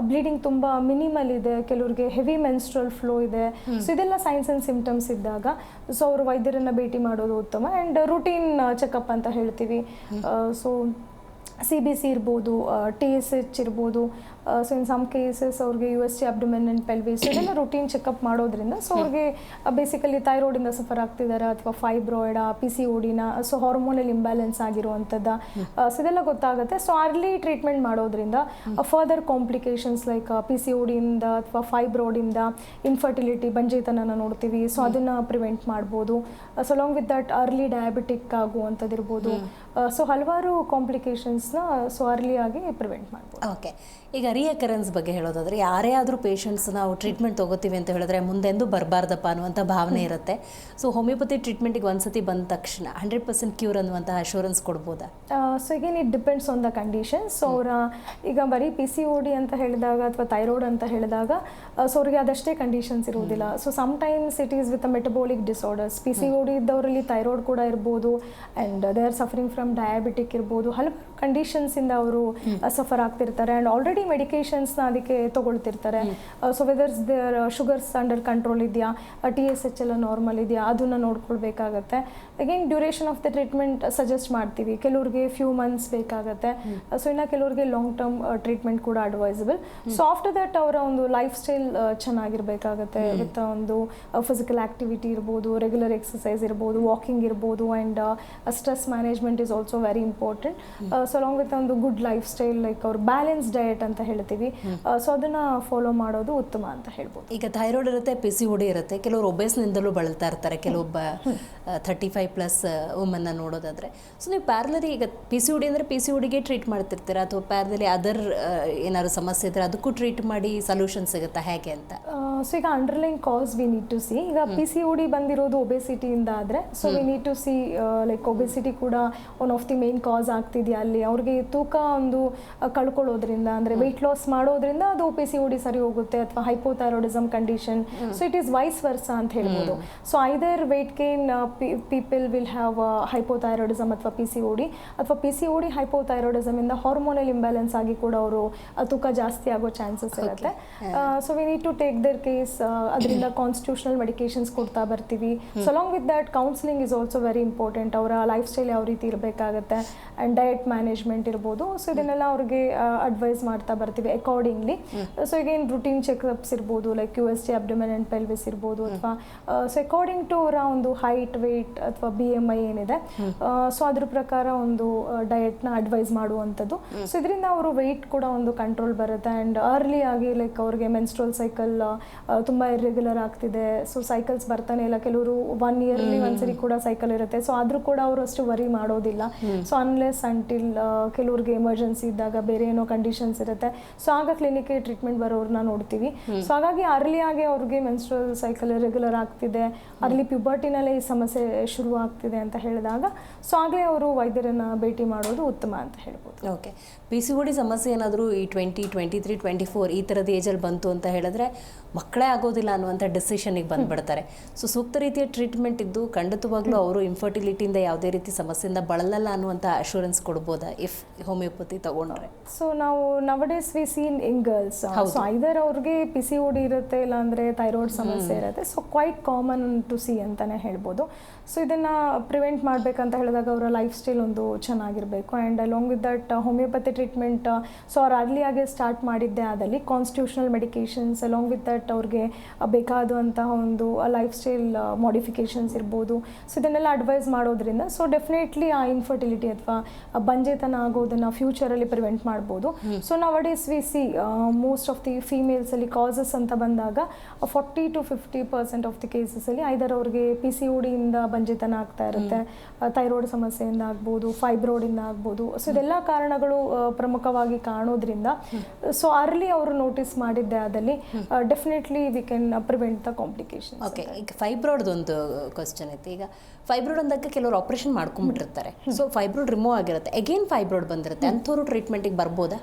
ಬ್ಲೀಡಿಂಗ್ ತುಂಬ ಮಿನಿಮಲ್ ಇದೆ, ಕೆಲವ್ರಿಗೆ ಹೆವಿ ಮೆನ್ಸ್ಟ್ರಲ್ ಫ್ಲೋ ಇದೆ. ಸೊ ಇದೆಲ್ಲ ಸೈನ್ಸ್ ಆ್ಯಂಡ್ ಸಿಂಪ್ಟಮ್ಸ್ ಇದ್ದಾಗ ಸೊ ಅವರು ವೈದ್ಯರನ್ನು ಭೇಟಿ ಮಾಡೋದು ಉತ್ತಮ. ಆ್ಯಂಡ್ ರೂಟೀನ್ ಚೆಕಪ್ ಅಂತ ಹೇಳ್ತೀವಿ. ಸೊ CBC ಇರ್ಬೋದು, TSH ಇರ್ಬೋದು. ಸೊ ಇನ್ ಸಮ್ ಕೇಸಸ್ ಅವ್ರಿಗೆ USG ಅಬ್ಡೊಮೆನ್ ಆ್ಯಂಡ್ ಪೆಲ್ವಿಸ್ ಇದೆಲ್ಲ ರೂಟೀನ್ ಚೆಕಪ್ ಮಾಡೋದ್ರಿಂದ ಸೊ ಅವ್ರಿಗೆ ಬೇಸಿಕಲಿ ಥೈರಾಯ್ಡಿಂದ ಸಫರ್ ಆಗ್ತಿದ್ದಾರೆ ಅಥವಾ ಫೈಬ್ರಾಯ್ಡ, PCODನ, ಸೊ ಹಾರ್ಮೋನಲ್ ಇಂಬ್ಯಾಲೆನ್ಸ್ ಆಗಿರುವಂಥದ್ದು, ಸೊ ಇದೆಲ್ಲ ಗೊತ್ತಾಗುತ್ತೆ. ಸೊ ಅರ್ಲಿ ಟ್ರೀಟ್ಮೆಂಟ್ ಮಾಡೋದ್ರಿಂದ ಫರ್ದರ್ ಕಾಂಪ್ಲಿಕೇಶನ್ಸ್ ಲೈಕ್ PCODಯಿಂದ ಅಥವಾ ಫೈಬ್ರಾಯ್ಡಿಂದ ಇನ್ಫರ್ಟಿಲಿಟಿ, ಬಂಜೆತನನ ನೋಡ್ತೀವಿ. ಸೊ ಅದನ್ನು ಪ್ರಿವೆಂಟ್ ಮಾಡ್ಬೋದು. So along with that early diabetic ಆಗುವಂಥದ್ದು ಇರ್ಬೋದು. ಸೊ ಹಲವಾರು ಕಾಂಪ್ಲಿಕೇಶನ್ಸ್ನ ಸೊ ಅರ್ಲಿ ಆಗಿ ಪ್ರಿವೆಂಟ್ ಮಾಡ್ಬೋದು. ಓಕೆ, ಈಗ ರಿಯಕರೆನ್ಸ್ ಬಗ್ಗೆ ಹೇಳೋದಾದರೆ ಯಾರೇ ಆದರೂ ಪೇಷಂಟ್ಸ್ ನಾವು ಟ್ರೀಟ್ಮೆಂಟ್ ತೊಗೋತೀವಿ ಅಂತ ಹೇಳಿದ್ರೆ ಮುಂದೆಂದೂ ಬರಬಾರ್ದಪ್ಪ ಅನ್ನುವಂಥ ಭಾವನೆ ಇರುತ್ತೆ. ಸೊ ಹೋಮಿಯೋಪತಿ ಟ್ರೀಟ್ಮೆಂಟಿಗೆ ಒಂದ್ಸತಿ ಬಂದ ತಕ್ಷಣ 100% ಕ್ಯೂರ್ ಅನ್ನುವಂಥ ಅಶ್ಯೂರೆನ್ಸ್ ಕೊಡ್ಬೋದಾ? ಸೊ ಈಗೇನು it depends on the conditions. So ಅವರ ಈಗ ಬರೀ PCOD ಅಂತ ಹೇಳಿದಾಗ ಅಥವಾ ಥೈರಾಯ್ಡ್ ಅಂತ ಹೇಳಿದಾಗ ಸೊ ಅವ್ರಿಗೆ ಅದಷ್ಟೇ ಕಂಡೀಷನ್ಸ್ ಇರುವುದಿಲ್ಲ. So sometimes it is with a metabolic disorders. PCOD ಇದ್ದವರಲ್ಲಿ ಥೈರಾಯ್ಡ್ ಕೂಡ ಇರ್ಬೋದು, and they are suffering from diabetic ಇರ್ಬೋದು. ಹಲವಾರು ಕಂಡೀಷನ್ಸಿಂದ ಅವರು ಸಫರ್ ಆಗ್ತಿರ್ತಾರೆ ಆ್ಯಂಡ್ ಆಲ್ರೆಡಿ ಮೆಡಿಕೇಶನ್ಸ್ನ ಅದಕ್ಕೆ ತೊಗೊಳ್ತಿರ್ತಾರೆ. So whether's their sugars under control ಇದೆಯಾ, TSH ಎಲ್ಲ ನಾರ್ಮಲ್ ಇದೆಯಾ, ಅದನ್ನು ನೋಡ್ಕೊಳ್ಬೇಕಾಗತ್ತೆ. Again duration of the treatment suggest ಮಾಡ್ತೀವಿ. ಕೆಲವ್ರಿಗೆ ಫ್ಯೂ ಮಂತ್ಸ್ ಬೇಕಾಗತ್ತೆ. ಸೊ ಇನ್ನು ಕೆಲವ್ರಿಗೆ ಲಾಂಗ್ ಟರ್ಮ್ ಟ್ರೀಟ್ಮೆಂಟ್ ಕೂಡ ಅಡ್ವೈಸಬಲ್. ಸೊ ಆಫ್ಟರ್ ದಟ್ ಅವರ ಒಂದು ಲೈಫ್ ಸ್ಟೈಲ್ ಚೆನ್ನಾಗಿರಬೇಕಾಗತ್ತೆ. ವಿತ್ ಒಂದು ಫಿಸಿಕಲ್ ಆಕ್ಟಿವಿಟಿ ಇರ್ಬೋದು, ರೆಗ್ಯುಲರ್ ಎಕ್ಸಸೈಸ್ ಇರ್ಬೋದು, ವಾಕಿಂಗ್ ಇರ್ಬೋದು, and stress management is also very important. So along with ಒಂದು ಗುಡ್ ಲೈಫ್ ಸ್ಟೈಲ್ ಲೈಕ್ ಅವ್ರು ಬ್ಯಾಲೆನ್ಸ್ ಡಯಟ್ ಅಂತ ಹೇಳ್ತೀವಿ. ಸೊ ಅದನ್ನು ಫಾಲೋ ಮಾಡೋದು ಉತ್ತಮ ಅಂತ ಹೇಳ್ಬೋದು. ಈಗ ಥೈರಾಯ್ಡ್ ಇರುತ್ತೆ, PCOD ಇರುತ್ತೆ, ಕೆಲವರು ಒಬೇಸ್ನಿಂದಲೂ ಬಳಲ್ತಾ ಇರ್ತಾರೆ, ಕೆಲವೊಬ್ಬ 35+ ವುಮನ್ನ ನೋಡೋದಾದರೆ. ಸೊ ನೀವು ಪ್ಯಾರಲರಿ ಈಗ PCOD ಅಂದರೆ PCODಗೆ ಟ್ರೀಟ್ ಮಾಡ್ತಿರ್ತೀರಾ, ಅಥವಾ ಪ್ಯಾರಲರಿ ಅದರ್ ಏನಾದ್ರು ಸಮಸ್ಯೆ ಇದ್ದರೆ ಅದಕ್ಕೂ ಟ್ರೀಟ್ ಮಾಡಿ ಸೊಲ್ಯೂಷನ್ ಸಿಗುತ್ತಾ, ಹೇಗೆ ಅಂತ? ಸೊ ಈಗ underline cause we need to see. ಈಗ PCOD ಬಂದಿರೋದು ಒಬೆಸಿಟಿಯಿಂದ ಆದರೆ so we need to see like obesity ಕೂಡ one of the main cause ಆಗ್ತಿದೆಯಾ ಅಲ್ಲಿ. ಅವ್ರಿಗೆ ತೂಕ ಒಂದು ಕಳ್ಕೊಳ್ಳೋದ್ರಿಂದ ಅಂದರೆ ವೆಯ್ಟ್ ಲಾಸ್ ಮಾಡೋದ್ರಿಂದ ಅದು PCOD ಸರಿ ಹೋಗುತ್ತೆ, ಅಥವಾ hypothyroidism condition. So it is vice versa ಅಂತ ಹೇಳ್ಬೋದು. So either weight gain people will have hypothyroidism ಅಥವಾ PCOD, ಅಥವಾ PCOD ಹೈಪೋಥೈರಾಯ್ಡಿಸಮ್ ಇಂದ ಹಾರ್ಮೋನಲ್ ಇಂಬ್ಯಾಲೆನ್ಸ್ ಆಗಿ ಕೂಡ ಅವರು ತೂಕ ಜಾಸ್ತಿ ಆಗೋ ಚಾನ್ಸಸ್ ಇರುತ್ತೆ. So we need to take their case ಅದರಿಂದ ಕಾನ್ಸ್ಟಿಟ್ಯೂಷನಲ್ ಮೆಡಿಕೇಶನ್ಸ್ ಕೊಡ್ತಾ ಬರ್ತೀವಿ. So along with that counselling is also very important. ಅವರ ಲೈಫ್ ಸ್ಟೈಲ್ ಯಾವ ರೀತಿ ಇರಬೇಕಾಗತ್ತೆ ಆ್ಯಂಡ್ ಡಯಟ್ ಮ್ಯಾನೇಜ್ಮೆಂಟ್ ಇರ್ಬೋದು. ಸೊ ಇದನ್ನೆಲ್ಲ ಅವ್ರಿಗೆ ಅಡ್ವೈಸ್ ಮಾಡ್ತಾ ಬರ್ತೀವಿ ಅಕಾರ್ಡಿಂಗ್ಲಿ. ಸೊ ಈಗ ಏನು ರುಟೀನ್ ಚೆಕಪ್ಸ್ ಇರ್ಬೋದು, ಲೈಕ್ USG ಅಬ್ಡೊಮೆನ್ ಆ್ಯಂಡ್ ಪೆಲ್ವಿಸ್ ಇರ್ಬೋದು, ಅಥವಾ ಸೊ ಅಕಾರ್ಡಿಂಗ್ ಟು ಅವರ ಒಂದು ಹೈಟ್, ವೇಟ್ ಅಥವಾ BMI ಏನಿದೆ, ಸೊ ಅದ್ರ ಪ್ರಕಾರ ಒಂದು ಡಯಟ್ನ ಅಡ್ವೈಸ್ ಮಾಡುವಂಥದ್ದು. ಸೊ ಇದರಿಂದ ಅವರು ವೆಯ್ಟ್ ಕೂಡ ಒಂದು ಕಂಟ್ರೋಲ್ ಬರುತ್ತೆ. ಆ್ಯಂಡ್ ಅರ್ಲಿ ಆಗಿ ಲೈಕ್ ಅವ್ರಿಗೆ ಮೆನ್ಸ್ಟ್ರಲ್ ಸೈಕಲ್ ತುಂಬ ಇರ್ರೆಗ್ಯುಲರ್ ಆಗ್ತಿದೆ, ಸೊ ಸೈಕಲ್ಸ್ ಬರ್ತಾನೆ ಇಲ್ಲ, ಕೆಲವರು 1 ಇಯರ್ಲಿ ಒಂದ್ಸರಿ ಕೂಡ ಸೈಕಲ್ ಇರುತ್ತೆ. ಸೊ ಆದರೂ ಕೂಡ ಅವರು ಅಷ್ಟು ವರಿ ಮಾಡೋದಿಲ್ಲ. ಸೊ ಅನ್ಲೆಸ್ ಅಂಟಿಲ್ ಕೆಲವ್ರಿಗೆ ಎಮರ್ಜೆನ್ಸಿ ಇದ್ದಾಗ ಬೇರೆ ಏನೋ ಕಂಡೀಷನ್ಸ್ ಇರುತ್ತೆ, ಸೊ ಆಗ ಕ್ಲಿನಿಕ್ಗೆ ಟ್ರೀಟ್ಮೆಂಟ್ ಬರೋರನ್ನ ನೋಡ್ತೀವಿ. ಸೊ ಹಾಗಾಗಿ ಅರ್ಲಿ ಆಗಿ ಅವ್ರಿಗೆ ಮೆನ್ಸ್ಟ್ರಲ್ ಸೈಕಲ್ ರೆಗ್ಯುಲರ್ ಆಗ್ತಿದೆ, ಅರ್ಲಿ ಪ್ಯೂಬರ್ಟಿನಲ್ಲೇ ಈ ಸಮಸ್ಯೆ ಶುರು ಆಗ್ತಿದೆ ಅಂತ ಹೇಳಿದಾಗ ಸೊ ಆಗಲೇ ಅವರು ವೈದ್ಯರನ್ನ ಭೇಟಿ ಮಾಡೋದು ಉತ್ತಮ ಅಂತ ಹೇಳ್ಬೋದು. ಓಕೆ, PCOD ಸಮಸ್ಯೆ ಏನಾದರೂ ಈ 20, 23, 24 ಈ ಥರದ ಏಜಲ್ಲಿ ಬಂತು ಅಂತ ಹೇಳಿದ್ರೆ ಮಕ್ಕಳೇ ಆಗೋದಿಲ್ಲ ಅನ್ನುವಂಥ ಡಿಸಿಷನಿಗೆ ಬಂದುಬಿಡ್ತಾರೆ. ಸೊ ಸೂಕ್ತ ರೀತಿಯ ಟ್ರೀಟ್ಮೆಂಟ್ ಇದ್ದು ಖಂಡಿತವಾಗ್ಲೂ ಅವರು ಇನ್ಫರ್ಟಿಲಿಟಿಯಿಂದ ಯಾವುದೇ ರೀತಿ ಸಮಸ್ಯೆಯಿಂದ ಬಳಲಲ್ಲ ಅನ್ನುವಂಥ ಅಶ್ಯೂರೆನ್ಸ್ ಕೊಡ್ಬೋದಾ ಇಫ್ ಹೋಮಿಯೋಪತಿ ತಗೊಂಡ್ರೆ? ಸೊ ನಾವು nowadays we seen in girls, so either ಅವ್ರಿಗೆ PCOD ಇರುತ್ತೆ, ಇಲ್ಲಾಂದರೆ ಥೈರಾಯ್ಡ್ ಸಮಸ್ಯೆ ಇರುತ್ತೆ. So quite common to see ಅಂತಲೇ ಹೇಳ್ಬೋದು. ಸೊ ಇದನ್ನು ಪ್ರಿವೆಂಟ್ ಮಾಡಬೇಕಂತ ಹೇಳಿದಾಗ ಅವರ ಲೈಫ್ ಸ್ಟೈಲ್ ಒಂದು ಚೆನ್ನಾಗಿರಬೇಕು. And along with that homeopathy treatment so ಅವ್ರು ಅರ್ಲಿಯಾಗೆ ಸ್ಟಾರ್ಟ್ ಮಾಡಿದ್ದೆ ಆದಲ್ಲಿ constitutional medications along with that ಅವ್ರಿಗೆ ಬೇಕಾದಂತಹ ಒಂದು ಲೈಫ್ ಸ್ಟೈಲ್ ಮಾಡಿಫಿಕೇಷನ್ಸ್ ಇರ್ಬೋದು. ಸೊ ಇದನ್ನೆಲ್ಲ ಅಡ್ವೈಸ್ ಮಾಡೋದ್ರಿಂದ ಸೊ ಡೆಫಿನೆಟ್ಲಿ ಆ ಇನ್ಫರ್ಟಿಲಿಟಿ ಅಥವಾ ಬಂಜೆತನ ಆಗೋದನ್ನು ಫ್ಯೂಚರಲ್ಲಿ ಪ್ರಿವೆಂಟ್ ಮಾಡ್ಬೋದು. So nowadays we see most of the ಫೀಮೇಲ್ಸಲ್ಲಿ ಕಾಸಸ್ ಅಂತ ಬಂದಾಗ 40 to 50% ಆಫ್ ದಿ ಕೇಸಸಲ್ಲಿ ಐದರ್ ಅವ್ರಿಗೆ PCODಯಿಂದ ಬಂಜೆತನ ಆಗ್ತಾ ಇರುತ್ತೆ, ಥೈರಾಯ್ಡ್ ಸಮಸ್ಯೆಯಿಂದ ಆಗ್ಬೋದು, ಫೈಬ್ರಾಯ್ಡಿಂದ ಆಗ್ಬೋದು. ಸೊ ಇದೆಲ್ಲ ಕಾರಣಗಳು ಪ್ರಮುಖವಾಗಿ ಕಾಣೋದ್ರಿಂದ ಸೊ ಅರ್ಲಿ ಅವರು ನೋಟಿಸ್ ಮಾಡಿದ್ದೆ ಆದಲ್ಲಿ definitely we can prevent the complication. Okay, ಈಗ ಫೈಬ್ರಾಯ್ಡ್ದೊಂದು ಕ್ವಶನ್ ಐತೆ. ಈಗ ಫೈಬ್ರಾಯ್ಡ್ ಅಂದಾಗ ಕೆಲವರು ಆಪರೇಷನ್ ಮಾಡ್ಕೊಂಡ್ಬಿಟ್ಟಿರ್ತಾರೆ, ಸೊ ಫೈಬ್ರಾಯ್ಡ್ ರಿಮೂವ್ ಆಗಿರುತ್ತೆ, ಅಗೇನ್ ಫೈಬ್ರಾಯ್ಡ್ ಬಂದಿರುತ್ತೆ, ಅಂಥವ್ರು ಟ್ರೀಟ್ಮೆಂಟಿಗೆ ಬರ್ಬೋದಾ?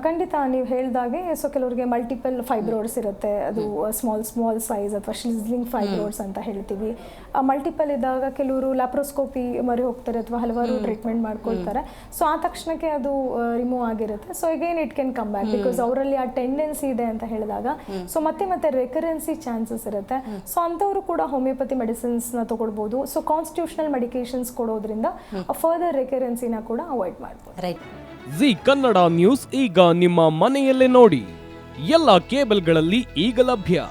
ಖಂಡಿತ ನೀವು ಹೇಳಿದಾಗೆ ಸೊ ಕೆಲವರಿಗೆ ಮಲ್ಟಿಪಲ್ ಫೈಬ್ರಾಯ್ಡ್ಸ್ ಇರುತ್ತೆ, ಅದು ಸ್ಮಾಲ್ ಸೈಜ್ ಅಥವಾ ಶಿಸ್ಲಿಂಗ್ ಫೈಬ್ರಾಯ್ಡ್ಸ್ ಅಂತ ಹೇಳ್ತೀವಿ. ಮಲ್ಟಿಪಲ್ ಇದ್ದಾಗ ಕೆಲವರು ಲ್ಯಾಪ್ರೋಸ್ಕೋಪಿ ಮೊರೆ ಹೋಗ್ತಾರೆ ಅಥವಾ ಹಲವಾರು ಟ್ರೀಟ್ಮೆಂಟ್ ಮಾಡ್ಕೊಳ್ತಾರೆ. ಸೊ ಆ ತಕ್ಷಣಕ್ಕೆ ಅದು ರಿಮೂವ್ ಆಗಿರುತ್ತೆ. So again it can come back because ಅವರಲ್ಲಿ ಆ ಟೆಂಡೆನ್ಸಿ ಇದೆ ಅಂತ ಹೇಳಿದಾಗ ಸೊ ಮತ್ತೆ ರೆಕರೆನ್ಸಿ ಚಾನ್ಸಸ್ ಇರುತ್ತೆ. ಸೊ ಅಂಥವರು ಕೂಡ ಹೋಮಿಯೋಪತಿ ಮೆಡಿಸಿನ್ಸ್ನ ತಗೊಳ್ಬೋದು. ಸೊ ಕಾನ್ಸ್ಟಿಟ್ಯೂಷನಲ್ ಮೆಡಿಕೇಶನ್ಸ್ ಕೊಡೋದ್ರಿಂದ ಫರ್ದರ್ ರೆಕರೆನ್ಸಿನ ಕೂಡ ಅವಾಯ್ಡ್ ಮಾಡ್ಬೋದು. ರೈಟ್. ಜಿ ಕನ್ನಡ ನ್ಯೂಸ್ ಈಗ ನಿಮ್ಮ ಮನೆಯಲ್ಲೇ ನೋಡಿ, ಎಲ್ಲ ಕೇಬಲ್ಗಳಲ್ಲಿ ಈಗ ಲಭ್ಯ.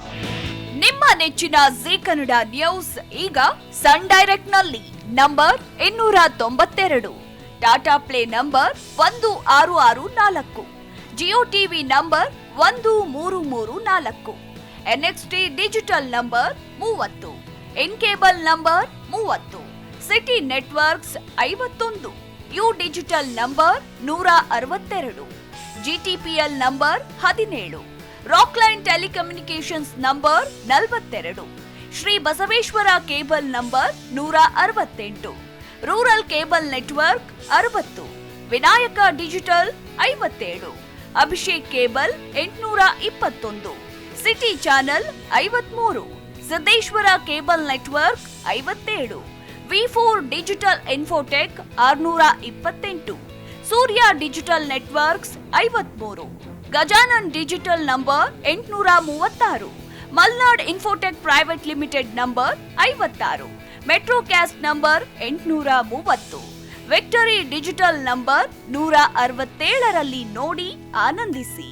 ನಿಮ್ಮ ನೆಚ್ಚಿನ ಜಿ ಕನ್ನಡ ನ್ಯೂಸ್ ಈಗ ಸನ್ ಡೈರೆಕ್ಟ್ ನಲ್ಲಿ number 292, Tata play number 1664, Jio TV number 1334, NXT digital number 30, in cable number 30, city networks 51, U digital number 162, GTPL number 17, Rockline telecommunications number 42, Shri Basaveshwara cable number 168, rural cable network 60, Vinayaka digital 57, Abhishek cable 821, city channel 53, Siddeshwara cable network 57, V4 digital Infotech 628, Surya digital networks 53, Gajanan digital number 836, Malnad Infotech Private Limited number 56, Metrocast number 830, Victory Digital number 167ರಲ್ಲಿ ನೋಡಿ ಆನಂದಿಸಿ.